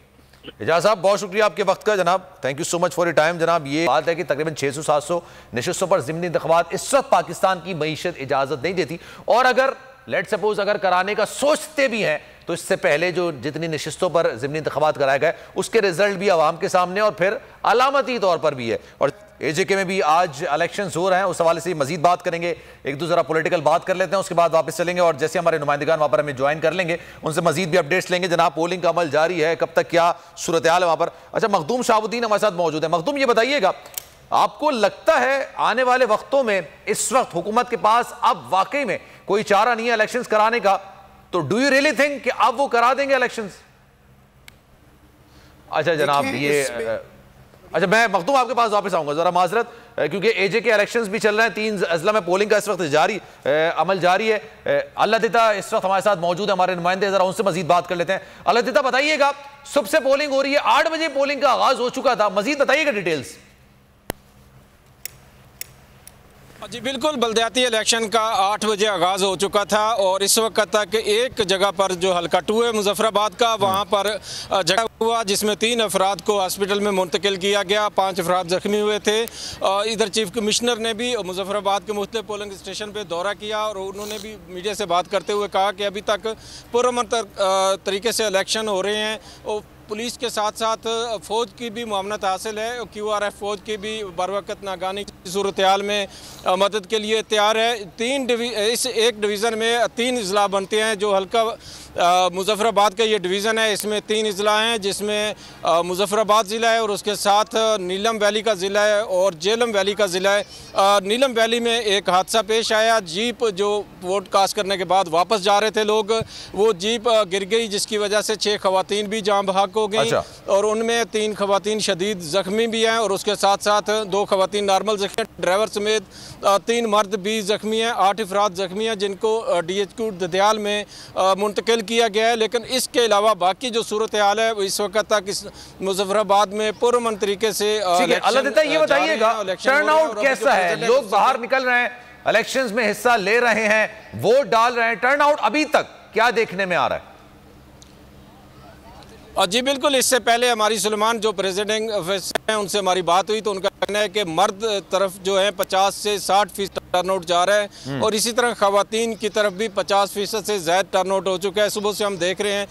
Speaker 1: एजाज साहब, बहुत शुक्रिया आपके वक्त का जनाब। Thank you so much for your time जनाब। ये बात है कि तकरीबन 600-700 नशिस्तों पर ज़िमनी इंतखाबात इस वक्त पाकिस्तान की मईशत इजाज़त नहीं देती और अगर लेट सपोज अगर कराने का सोचते भी हैं तो इससे पहले जो जितनी नशिस्तों पर ज़िमनी इंतखाबात कराए गए उसके रिजल्ट भी आवाम के सामने और फिर अलामती तौर पर भी है। और AJK में भी आज इलेक्शन हो रहे हैं, उस हवाले से मजीद बात करेंगे। एक दो जरा पॉलिटिकल बात कर लेते हैं, उसके बाद वापस चलेंगे और जैसे हमारे नुमाइंदगान वहाँ पर हमें ज्वाइन कर लेंगे उनसे मजीद भी अपडेट्स लेंगे। जनाब पोलिंग का अमल जारी है, कब तक क्या सूरत हाल है वहाँ पर? अच्छा, मखदूम शाहबुद्दीन हमारे साथ मौजूद है। मखदूम, ये बताइएगा, आपको लगता है आने वाले वक्तों में इस वक्त हुकूमत के पास अब वाकई में कोई चारा नहीं है इलेक्शंस कराने का, तो डू यू रियली थिंक कि अब वो करा देंगे इलेक्शंस? अच्छा जनाब, ये अच्छा मैं मखदूम आपके पास वापस आऊंगा, जरा माजरत, क्योंकि AJK इलेक्शंस भी चल रहे हैं। 3 अजला में पोलिंग का इस वक्त जारी अमल जारी है। अल्लाह दिता इस वक्त हमारे साथ मौजूद है, हमारे नुमाइंदे, जरा उनसे मजीद बात कर लेते हैं। अल्लाह दिता, बताइएगा, सुबह से पोलिंग हो रही है, 8 बजे पोलिंग का आगाज हो चुका था, मजीद बताइएगा डिटेल्स।
Speaker 15: जी बिल्कुल, बल्दियाती इलेक्शन का 8 बजे आगाज़ हो चुका था और इस वक्त तक एक जगह पर जो हल्का 2 है मुजफ्फराबाद का, वहाँ पर झगड़ा हुआ जिसमें 3 अफराद को हॉस्पिटल में मुंतकिल किया गया, 5 अफराद ज़ख्मी हुए थे। इधर चीफ कमिश्नर ने भी मुजफ्फराबाद के मुख्तलिफ पोलिंग स्टेशन पर दौरा किया और उन्होंने भी मीडिया से बात करते हुए कहा कि अभी तक पुरअमन तरीके से इलेक्शन हो रहे हैं और पुलिस के साथ साथ फ़ौज की भी मुआवनत हासिल है। QRF फ़ौज की भी बर वक़्त नागानी की सूरत हाल में मदद के लिए तैयार है। इस एक डिवीज़न में 3 अजला बनते हैं। जो हल्का मुजफ्फराबाद का ये डिवीज़न है, इसमें 3 अजला हैं, जिसमें मुजफ्फराबाद ज़िला है और उसके साथ नीलम वैली का ज़िला है और जेलम वैली का ज़िला है। नीलम वैली में एक हादसा पेश आया, जीप जो वोट कास्ट करने के बाद वापस जा रहे थे लोग, वो जीप गिर गई जिसकी वजह से 6 खवातीन भी जान बहक हो गई। अच्छा। और उनमें 3 खवातीन शदीद ज़ख्मी भी हैं और उसके साथ साथ 2 खवातीन नॉर्मल ज़ख्मी, ड्राइवर समेत 3 मर्द भी ज़ख्मी हैं। 8 अफराद ज़ख्मी हैं जिनको DHQ ददयाल में मुंतकिल किया गया है। लेकिन इसके अलावा बाकी जो सूरत हाल है इस वक्त तक इस मुजफ्फराबाद में पुरअमन तरीके से
Speaker 1: अल्लाह देता, ये बताइएगा टर्न आउट कैसा है? लोग बाहर निकल रहे हैं, इलेक्शंस में हिस्सा ले रहे हैं, वोट डाल रहे हैं, टर्नआउट अभी तक क्या देखने में आ रहा है?
Speaker 15: जी बिल्कुल, इससे पहले हमारी सुलेमान जो प्रेसिडेंट ऑफिसर हैं उनसे हमारी बात हुई तो उनका कहना है कि मर्द तरफ जो है 50 से 60% टर्नआउट जा रहा है और इसी तरह खवातीन की तरफ भी 50% से ज़्यादा टर्नआउट हो चुका है। सुबह से हम देख रहे हैं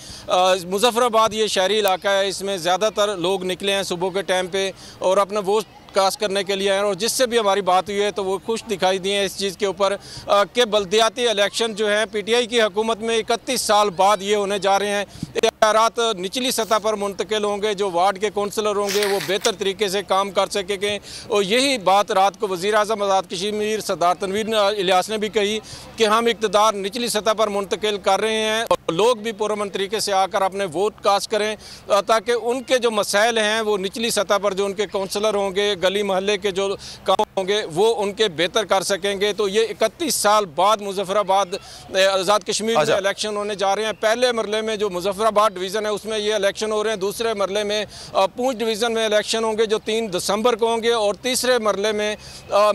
Speaker 15: मुजफ्फराबाद ये शहरी इलाका है, इसमें ज़्यादातर लोग निकले हैं सुबह के टाइम पे और अपना वोट कास्ट करने के लिए आए और जिससे भी हमारी बात हुई है तो वो खुश दिखाई दिए हैं इस चीज़ के ऊपर कि बल्दियाती इलेक्शन जो है पीटीआई की हुकूमत में 31 साल बाद ये होने जा रहे हैं। रात निचली सतह पर मुंतकिल होंगे, जो वार्ड के कौंसलर होंगे वो बेहतर तरीके से काम कर सकेंगे और यही बात रात को वज़ीर आज़म आज़ाद कश्मीर सरदार तनवीर इलियास ने भी कही कि हम इक़्तिदार निचली सतह पर मुंतकिल कर रहे हैं और लोग भी पुरअमन तरीके से आकर अपने वोट कास्ट करें ताकि उनके जो मसाइल हैं वो निचली सतह पर जो उनके कौंसलर होंगे, गली मोहल्ले के जो काम होंगे वो उनके बेहतर कर सकेंगे। तो ये 31 साल बाद मुजफ्फराबाद आज़ाद कश्मीर में इलेक्शन होने जा रहे हैं। पहले मरले में जो मुजफ्फराबाद डिवीज़न है उसमें ये इलेक्शन हो रहे हैं, दूसरे मरले में पूंछ डिवीज़न में इलेक्शन होंगे जो 3 दिसंबर को होंगे और तीसरे मरले में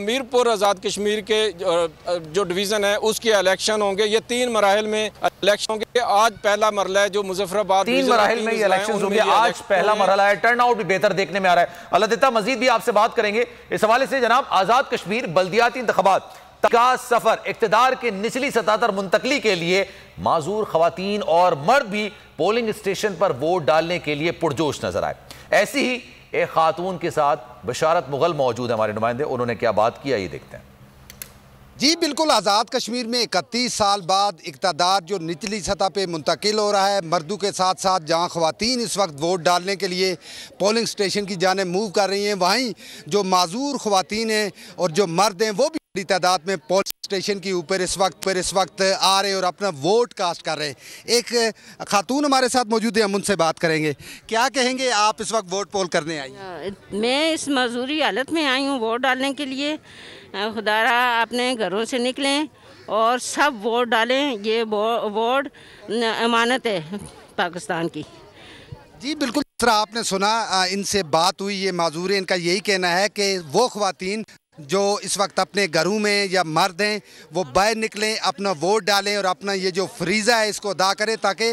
Speaker 15: मीरपुर आज़ाद कश्मीर के जो डिवीज़न है उसके इलेक्शन होंगे। ये 3 मराहिल में इलेक्शन होंगे। आज पहला मरला है जो मुजफ्फराबाद
Speaker 1: 3 मराहिल में इलेक्शन होंगे। आज पहला मरहला है, टर्नआउट भी बेहतर देखने में आ रहा है। अल्लाह देता मजीद भी आपसे बात करेंगे इस हवाले से। जनाब, आज़ाद कश्मीर बल्दियाती इंतखाबात का सफर इक्तदार के निचली सतह पर मुंतकली के लिए माजूर खवातीन और मर्द भी पोलिंग स्टेशन पर वोट डालने के लिए पुरजोश नजर आए। ऐसी ही एक खातून के साथ बशारत मुगल मौजूद है हमारे नुमाइंदे, उन्होंने क्या बात किया ये देखते हैं।
Speaker 16: जी बिल्कुल, आज़ाद कश्मीर में 31 साल बाद इक़्तिदार जो निचली सतह पे मुंतकिल हो रहा है, मर्दों के साथ साथ जहां ख़वातीन इस वक्त वोट डालने के लिए पोलिंग स्टेशन की जाने मूव कर रही हैं, वहीं जो माजूर ख़वातीन हैं और जो मर्द हैं वो भी बड़ी तादाद में पोलिंग स्टेशन के ऊपर इस वक्त आ रहे हैं और अपना वोट कास्ट कर रहे हैं। एक खातून हमारे साथ मौजूद है, हम उनसे बात करेंगे। क्या कहेंगे, आप इस वक्त वोट पोल करने आई हैं?
Speaker 17: मैं इस मजदूरी हालत में आई हूँ वोट डालने के लिए। खुदारा अपने घरों से निकलें और सब वोट डालें, ये वोट अमानत है पाकिस्तान की।
Speaker 16: जी बिल्कुल, जिस तरह आपने सुना, इनसे बात हुई, ये माजूर, इनका यही कहना है कि वो ख़वातीन जो इस वक्त अपने घरों में या मर्द हैं वो बाहर निकलें, अपना वोट डालें और अपना ये जो फरीज़ा है इसको अदा करें ताकि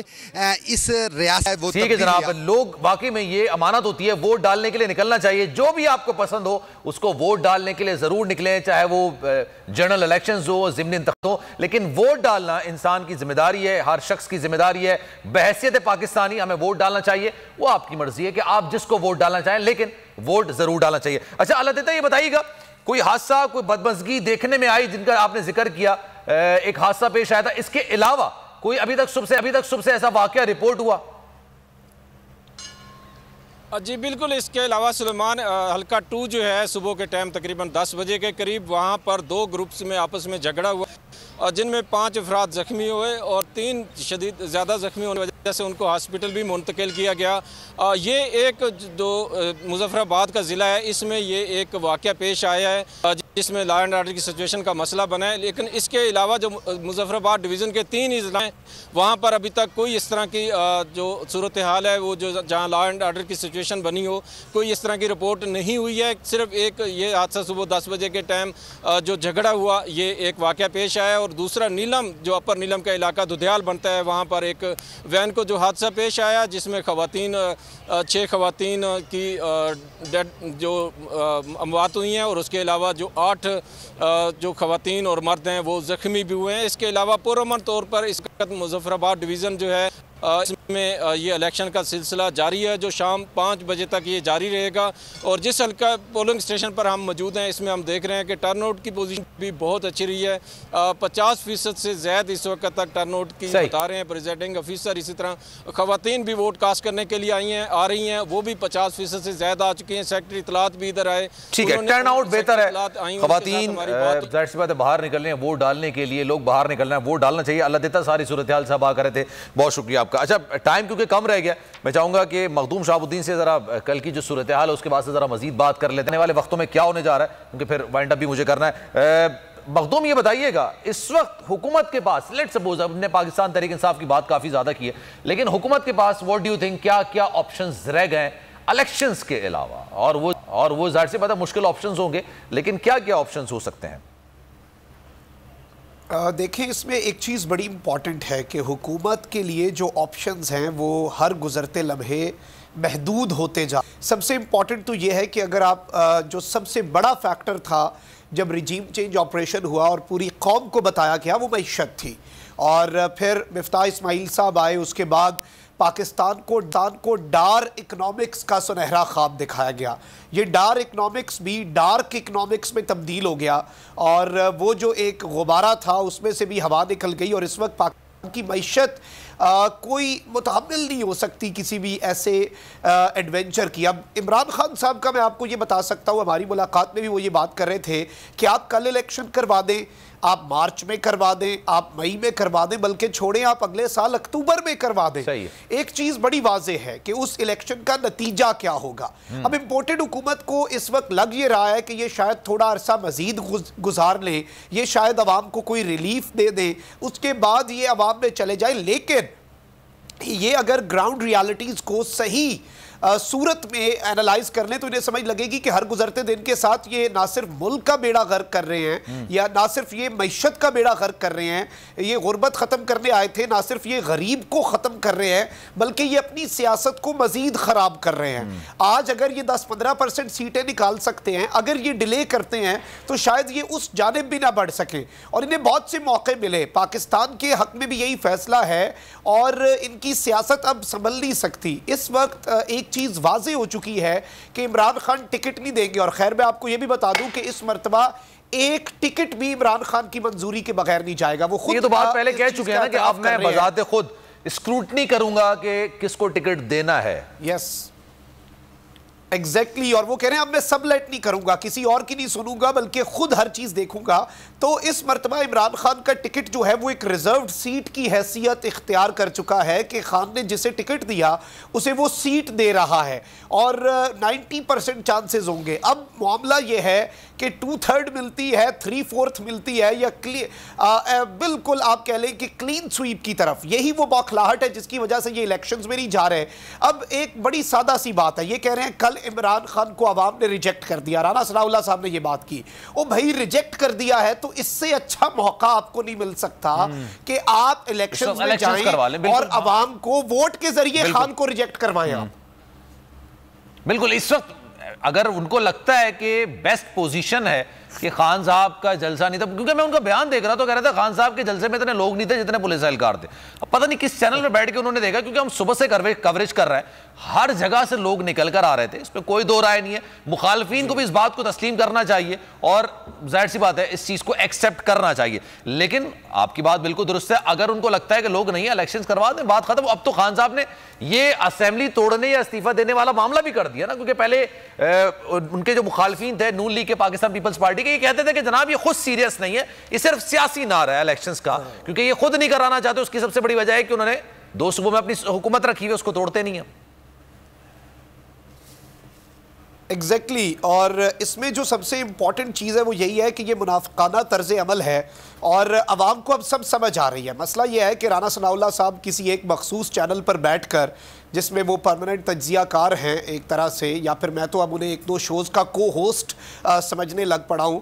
Speaker 16: इस रियासत वो
Speaker 1: ठीक है जनाब, लोग वाकई में ये अमानत होती है, वोट डालने के लिए निकलना चाहिए। जो भी आपको पसंद हो उसको वोट डालने के लिए ज़रूर निकलें, चाहे वो जनरल इलेक्शंस हो, ज़िमनी इंतखाब हो, लेकिन वोट डालना इंसान की जिम्मेदारी है, हर शख्स की जिम्मेदारी है। बहैसियत पाकिस्तानी हमें वोट डालना चाहिए, वो आपकी मर्जी है कि आप जिसको वोट डालना चाहें, लेकिन वोट ज़रूर डालना चाहिए। अच्छा अल्लाह देता, ये बताइएगा कोई हादसा, कोई बदमज़गी देखने में आई जिनका आपने जिक्र किया, एक हादसा पेश आया था, इसके अलावा कोई अभी तक सुबह से ऐसा वाकया रिपोर्ट हुआ?
Speaker 15: जी बिल्कुल, इसके अलावा सुलेमान हल्का 2 जो है सुबह के टाइम तकरीबन 10 बजे के करीब वहाँ पर 2 ग्रुप्स में आपस में झगड़ा हुआ जिनमें 5 अफराद ज़ख्मी हुए और 3 शदीद ज़्यादा ज़ख्मी होने की वजह से उनको हॉस्पिटल भी मुंतकिल किया गया। ये एक जो मुजफ्फराबाद का ज़िला है इसमें ये एक वाक़या पेश आया है जिसमें लॉ एंड ऑर्डर की सिचुएशन का मसला बना है, लेकिन इसके अलावा जो मुजफ्फराबाद डिवीज़न के 3 ही ज़िले हैं वहाँ पर अभी तक कोई इस तरह की जो सूरत हाल है वो जो जहाँ लॉ एंड ऑर्डर की सिचुएशन बनी हो, कोई इस तरह की रिपोर्ट नहीं हुई है। सिर्फ एक ये हादसा सुबह 10 बजे के टाइम जो झगड़ा हुआ ये एक वाक़या पेश आया और दूसरा नीलम जो अपर नीलम का इलाका दुधियाल बनता है वहाँ पर एक वैन को जो हादसा पेश आया जिसमें 6 खवातीन की जो अमवात हुई हैं और उसके अलावा जो 8 जो खवातीन और मर्द हैं वो ज़ख्मी भी हुए हैं। इसके अलावा पुरअमन तौर पर इस वक्त मुजफ्फराबाद डिवीज़न जो है इसमें ये इलेक्शन का सिलसिला जारी है जो शाम 5 बजे तक ये जारी रहेगा और जिस हल्का पोलिंग स्टेशन पर हम मौजूद हैं इसमें हम देख रहे हैं कि टर्नआउट की पोजीशन भी बहुत अच्छी रही है। 50% से ज़्यादा इस वक्त तक टर्नआउट की बता रहे हैं प्रेसिडेंट ऑफिसर। इसी तरह खवातीन भी वोट कास्ट करने के लिए आ रही हैं, वो भी 50% से ज़्यादा आ चुकी हैं। सेक्रेटरी इतलात भी इधर आए,
Speaker 1: ठीक है, टर्नआउट बेहतर है। खवातीन जाहिर सी बात है बाहर निकल रहे हैं वोट डालने के लिए, लोग बाहर निकल रहे हैं, वोट डालना चाहिए। अल्लाह देता सारी सूरत हाल साहब आ कर रहे थे, बहुत शुक्रिया आपका। अच्छा टाइम क्योंकि कम रह गया, मैं चाहूंगा कि मखदूम शहाबुद्दीन से जरा कल की जो सूरत हाल है उसके बाद से जरा मजीद बात कर लेते हैं, वाले वक्तों में क्या होने जा रहा है, क्योंकि फिर वाइंड अप भी मुझे करना है। मखदूम ये बताइएगा, इस वक्त हुकूमत के पास, लेट्स सपोज हमने पाकिस्तान तहरीक इंसाफ की बात काफी ज्यादा की है, लेकिन हुकूमत के पास व्हाट डू यू थिंक क्या क्या ऑप्शंस रह गए इलेक्शंस के अलावा? और वो जाहिर सी बात है मुश्किल ऑप्शंस होंगे, लेकिन क्या क्या ऑप्शंस हो सकते हैं?
Speaker 7: देखिए, इसमें एक चीज़ बड़ी इम्पॉर्टेंट है कि हुकूमत के लिए जो ऑप्शंस हैं वो हर गुज़रते लम्हे महदूद होते जा। सबसे इम्पॉर्टेंट तो ये है कि अगर आप जो सबसे बड़ा फैक्टर था जब रिजीम चेंज ऑपरेशन हुआ और पूरी कौम को बताया गया, वो मईशत थी। और फिर मिफ्ताह इस्माइल साहब आए, उसके बाद पाकिस्तान को डार इकनॉमिक्स का सुनहरा ख्वाब दिखाया गया। ये डार इकनॉमिक्स भी डार्क इकनॉमिक्स में तब्दील हो गया और वो जो एक गुब्बारा था उसमें से भी हवा निकल गई और इस वक्त पाकिस्तान की मईशत कोई मुतहम्मिल नहीं हो सकती किसी भी ऐसे एडवेंचर की। अब इमरान खान साहब का मैं आपको ये बता सकता हूँ, हमारी मुलाकात में भी वो ये बात कर रहे थे कि आप कल इलेक्शन करवा दें, आप मार्च में करवा दें, आप मई में करवा दें, बल्कि छोड़ें आप अगले साल अक्टूबर में करवा दें। एक चीज़ बड़ी वाज़ेह है कि उस इलेक्शन का नतीजा क्या होगा। अब इम्पोर्टेड हुकूमत को इस वक्त लग ये रहा है कि ये शायद थोड़ा अरसा मजीद गुजार लें, ये शायद अवाम को कोई रिलीफ दे दें, उसके बाद ये अवाम में चले जाए। लेकिन ये अगर ग्राउंड रियलिटीज़ को सही सूरत में एनालाइज कर लें तो इन्हें समझ लगेगी कि हर गुजरते दिन के साथ ये ना सिर्फ मुल्क का बेड़ा गर्क कर रहे हैं या ना सिर्फ ये मईशत का बेड़ा गर्क कर रहे हैं, ये गुर्बत ख़त्म करने आए थे, ना सिर्फ ये गरीब को ख़त्म कर रहे हैं बल्कि ये अपनी सियासत को मज़ीद ख़राब कर रहे हैं। आज अगर ये 10-15% सीटें निकाल सकते हैं, अगर ये डिले करते हैं तो शायद ये उस जानिब भी ना बढ़ सके और इन्हें बहुत से मौके मिले। पाकिस्तान के हक़ में भी यही फैसला है और इनकी सियासत अब संभल नहीं सकती। इस वक्त एक चीज़ वाज़े हो चुकी है कि इमरान खान टिकट नहीं देंगे और खैर मैं आपको यह भी बता दूं कि इस मर्तबा एक टिकट भी इमरान खान की मंजूरी के बगैर नहीं जाएगा। वो खुद
Speaker 1: ये तो बात पहले कह चुके हैं ना कि अब मैं बजाते खुद स्क्रूटनी करूंगा कि किसको टिकट देना है।
Speaker 7: यस एग्जैक्टली और वो कह रहे हैं अब मैं सबलेट नहीं करूंगा, किसी और की नहीं सुनूंगा बल्कि खुद हर चीज देखूंगा। तो इस मर्तबा इमरान खान का टिकट जो है वो एक रिजर्व्ड सीट की हैसियत इख्तियार कर चुका है कि खान ने जिसे टिकट दिया उसे वो सीट दे रहा है और 90% चांसेस होंगे। अब मामला ये है कि 2/3 मिलती है, 3/4 मिलती है या बिल्कुल आप कह लें कि क्लीन स्वीप की तरफ, यही वो बौखलाहट है जिसकी वजह से ये इलेक्शंस में नहीं जा रहे। अब एक बड़ी सादा सी बात है, ये कह रहे हैं कल इमरान खान को अवाम ने रिजेक्ट कर दिया, राना सनाउल्लाह साहब ने ये बात की। ओ भाई रिजेक्ट कर दिया है तो इससे अच्छा मौका आपको नहीं मिल सकता कि आप इलेक्शंस में जाएं और अवाम को वोट के जरिए खान को रिजेक्ट करवाएं आप।
Speaker 1: बिल्कुल, इस वक्त अगर उनको लगता है कि बेस्ट पोजीशन है कि खान साहब का जलसा नहीं था, क्योंकि मैं उनका बयान देख रहा तो कह रहा था खान साहब के जलसे में इतने लोग नहीं थे जितने पुलिस एहलकार थे। अब पता नहीं किस चैनल में बैठ के उन्होंने देखा, क्योंकि हम सुबह से कवरेज कर रहे हैं, हर जगह से लोग निकल कर आ रहे थे, इसमें कोई दो राय नहीं है। मुखालफीन को भी इस बात को तस्लीम करना चाहिए और जाहिर सी बात है इस चीज को एक्सेप्ट करना चाहिए। लेकिन आपकी बात बिल्कुल दुरुस्त है, अगर उनको लगता है कि लोग नहीं है इलेक्शन करवा दें, बात खत्म। अब तो खान साहब ने ये असेंबली तोड़ने या इस्तीफा देने वाला मामला भी कर दिया ना, क्योंकि पहले उनके जो मुखालफीन थे नून लीग के, पाकिस्तान पीपल्स पार्टी के, ये कहते थे कि जनाब ये खुद सीरियस नहीं है, ये सिर्फ सियासी नारा है इलेक्शंस का, क्योंकि ये खुद नहीं कराना चाहते। उसकी सबसे बड़ी वजह है कि उन्होंने 2 सूबों में अपनी हुकूमत रखी हुई, उसको तोड़ते नहीं है।
Speaker 7: एग्जैक्टली और इसमें जो सबसे इंपॉर्टेंट चीज़ है वो यही है कि ये मुनाफिकाना तर्ज अमल है और अवाम को अब सब समझ आ रही है। मसला ये है कि राना सनाउल्लाह साहब किसी एक मखसूस चैनल पर बैठकर, जिसमें वो परमानेंट तज्जियाकार हैं एक तरह से, या फिर मैं तो अब उन्हें 1-2 शोज़ का को होस्ट समझने लग पड़ा हूँ,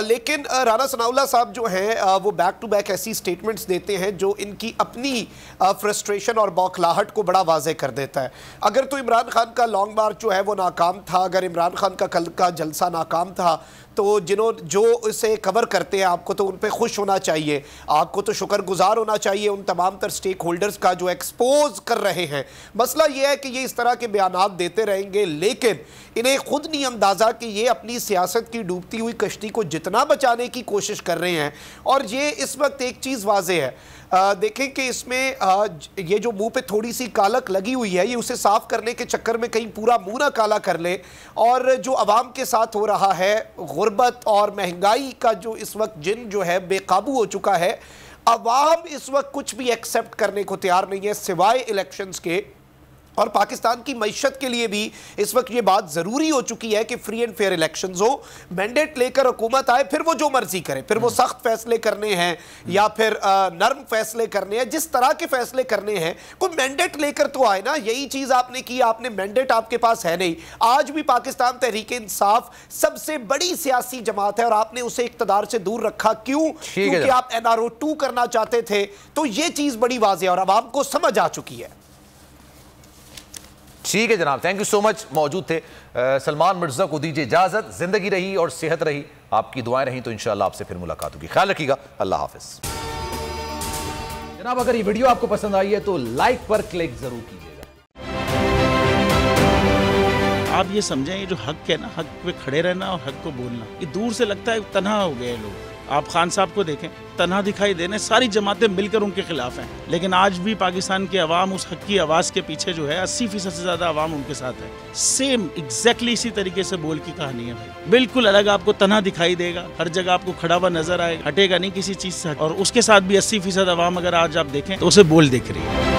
Speaker 7: लेकिन राना सनाउल्लाह साहब जो हैं वो बैक टू बैक ऐसी स्टेटमेंट्स देते हैं जो इनकी अपनी फ्रस्ट्रेशन और बौखलाहट को बड़ा वाज़े कर देता है। अगर तो इमरान खान का लॉन्ग मार्च जो है वो नाकाम था, अगर इमरान खान का कल का जलसा नाकाम था, तो जो इसे कवर करते हैं आपको तो उन पे खुश होना चाहिए, आपको तो शुक्रगुजार होना चाहिए उन तमाम तर स्टेक होल्डर्स का जो एक्सपोज कर रहे हैं। मसला यह है कि ये इस तरह के बयानात देते रहेंगे, लेकिन इन्हें खुद नहीं अंदाज़ा कि ये अपनी सियासत की डूबती हुई कश्ती को जितना बचाने की कोशिश कर रहे हैं। और ये इस वक्त एक चीज़ वाज़े है, देखें कि इसमें ये जो मुंह पे थोड़ी सी कालक लगी हुई है, ये उसे साफ करने के चक्कर में कहीं पूरा मुंह ना काला कर ले। और जो अवाम के साथ हो रहा है, गुर्बत और महंगाई का जो इस वक्त जिन जो है बेकाबू हो चुका है, अवाम इस वक्त कुछ भी एक्सेप्ट करने को तैयार नहीं है सिवाय इलेक्शंस के। और पाकिस्तान की मईशत के लिए भी इस वक्त ये बात ज़रूरी हो चुकी है कि फ्री एंड फेयर इलेक्शंस हो, मैंडेट लेकर हुकूमत आए, फिर वो जो मर्जी करे, फिर वो सख्त फैसले करने हैं या फिर नरम फैसले करने हैं, जिस तरह के फैसले करने हैं, कोई मैंडेट लेकर तो आए ना। यही चीज़ आपने की, आपने मैंडेट आपके पास है नहीं। आज भी पाकिस्तान तहरीक इंसाफ सबसे बड़ी सियासी जमात है और आपने उसे इक़्तिदार से दूर रखा। क्यों? क्योंकि आप NRO 2 करना चाहते थे। तो ये चीज़ बड़ी वाज़ेह है और अब आपको समझ आ चुकी है।
Speaker 1: ठीक है जनाब, थैंक यू सो मच। मौजूद थे सलमान मिर्जा को दीजिए इजाजत। जिंदगी रही और सेहत रही, आपकी दुआएं रही तो इंशाअल्लाह आपसे फिर मुलाकात होगी। ख्याल रखिएगा, अल्लाह हाफिज।
Speaker 3: जनाब अगर ये वीडियो आपको पसंद आई है तो लाइक पर क्लिक जरूर कीजिएगा।
Speaker 4: आप ये समझें, ये जो हक है ना, हक पे खड़े रहना और हक को बोलना, ये दूर से लगता है तन्हा हो गए लोग। आप खान साहब को देखें, तन्हा दिखाई देने, सारी जमातें मिलकर उनके खिलाफ हैं, लेकिन आज भी पाकिस्तान की आवाम उस हक की आवाज़ के पीछे जो है 80% से ज़्यादा आवाम उनके साथ है। सेम एग्जैक्टली इसी तरीके से बोल की कहानी है भाई, बिल्कुल अलग आपको तन्हा दिखाई देगा, हर जगह आपको खड़ा हुआ नजर आएगा, हटेगा नहीं किसी चीज़ से। और उसके साथ भी 80% आवाम अगर आज आप देखें तो उसे बोल दिख रही है।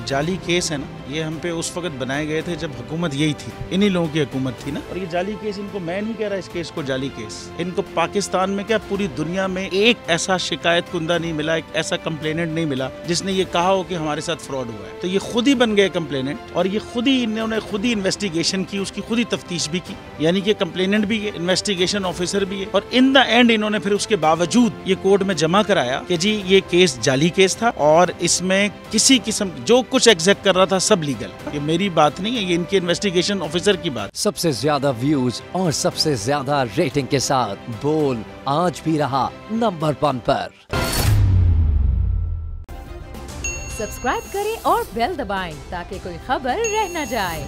Speaker 4: जाली केस है ना, ये हम पे उस वक्त बनाए गए थे जब हुकूमत यही थी, इन्हीं लोगों की हुकूमत थी ना। और ये जाली केस, इनको मैं नहीं कह रहा इस केस को जाली केस, इनको पाकिस्तान में क्या पूरी दुनिया में एक ऐसा शिकायत कुंदा नहीं मिला, एक ऐसा कंप्लेनेंट नहीं मिला जिसने ये कहा हो कि हमारे साथ फ्रॉड हुआ है। तो ये खुद ही बन गए कंप्लेनेंट और ये खुद ही इन्होंने खुद ही इन्वेस्टिगेशन की, उसकी खुद ही तफ्तीश भी की, यानी कि कंप्लेनेंट भी है, इन्वेस्टिगेशन ऑफिसर भी है। और इन द एंड इन्होंने फिर उसके बावजूद ये कोर्ट में जमा कराया कि जी ये केस जाली केस था और इसमें किसी किस्म जो कुछ एग्जैक्ट कर रहा था सब लीगल। ये मेरी बात नहीं है, ये इनके इन्वेस्टिगेशन ऑफिसर की बात।
Speaker 5: सबसे ज्यादा व्यूज और सबसे ज्यादा रेटिंग के साथ बोल आज भी रहा नंबर 1 पर।
Speaker 6: सब्सक्राइब करें और बेल दबाएं ताकि कोई खबर रह न जाए।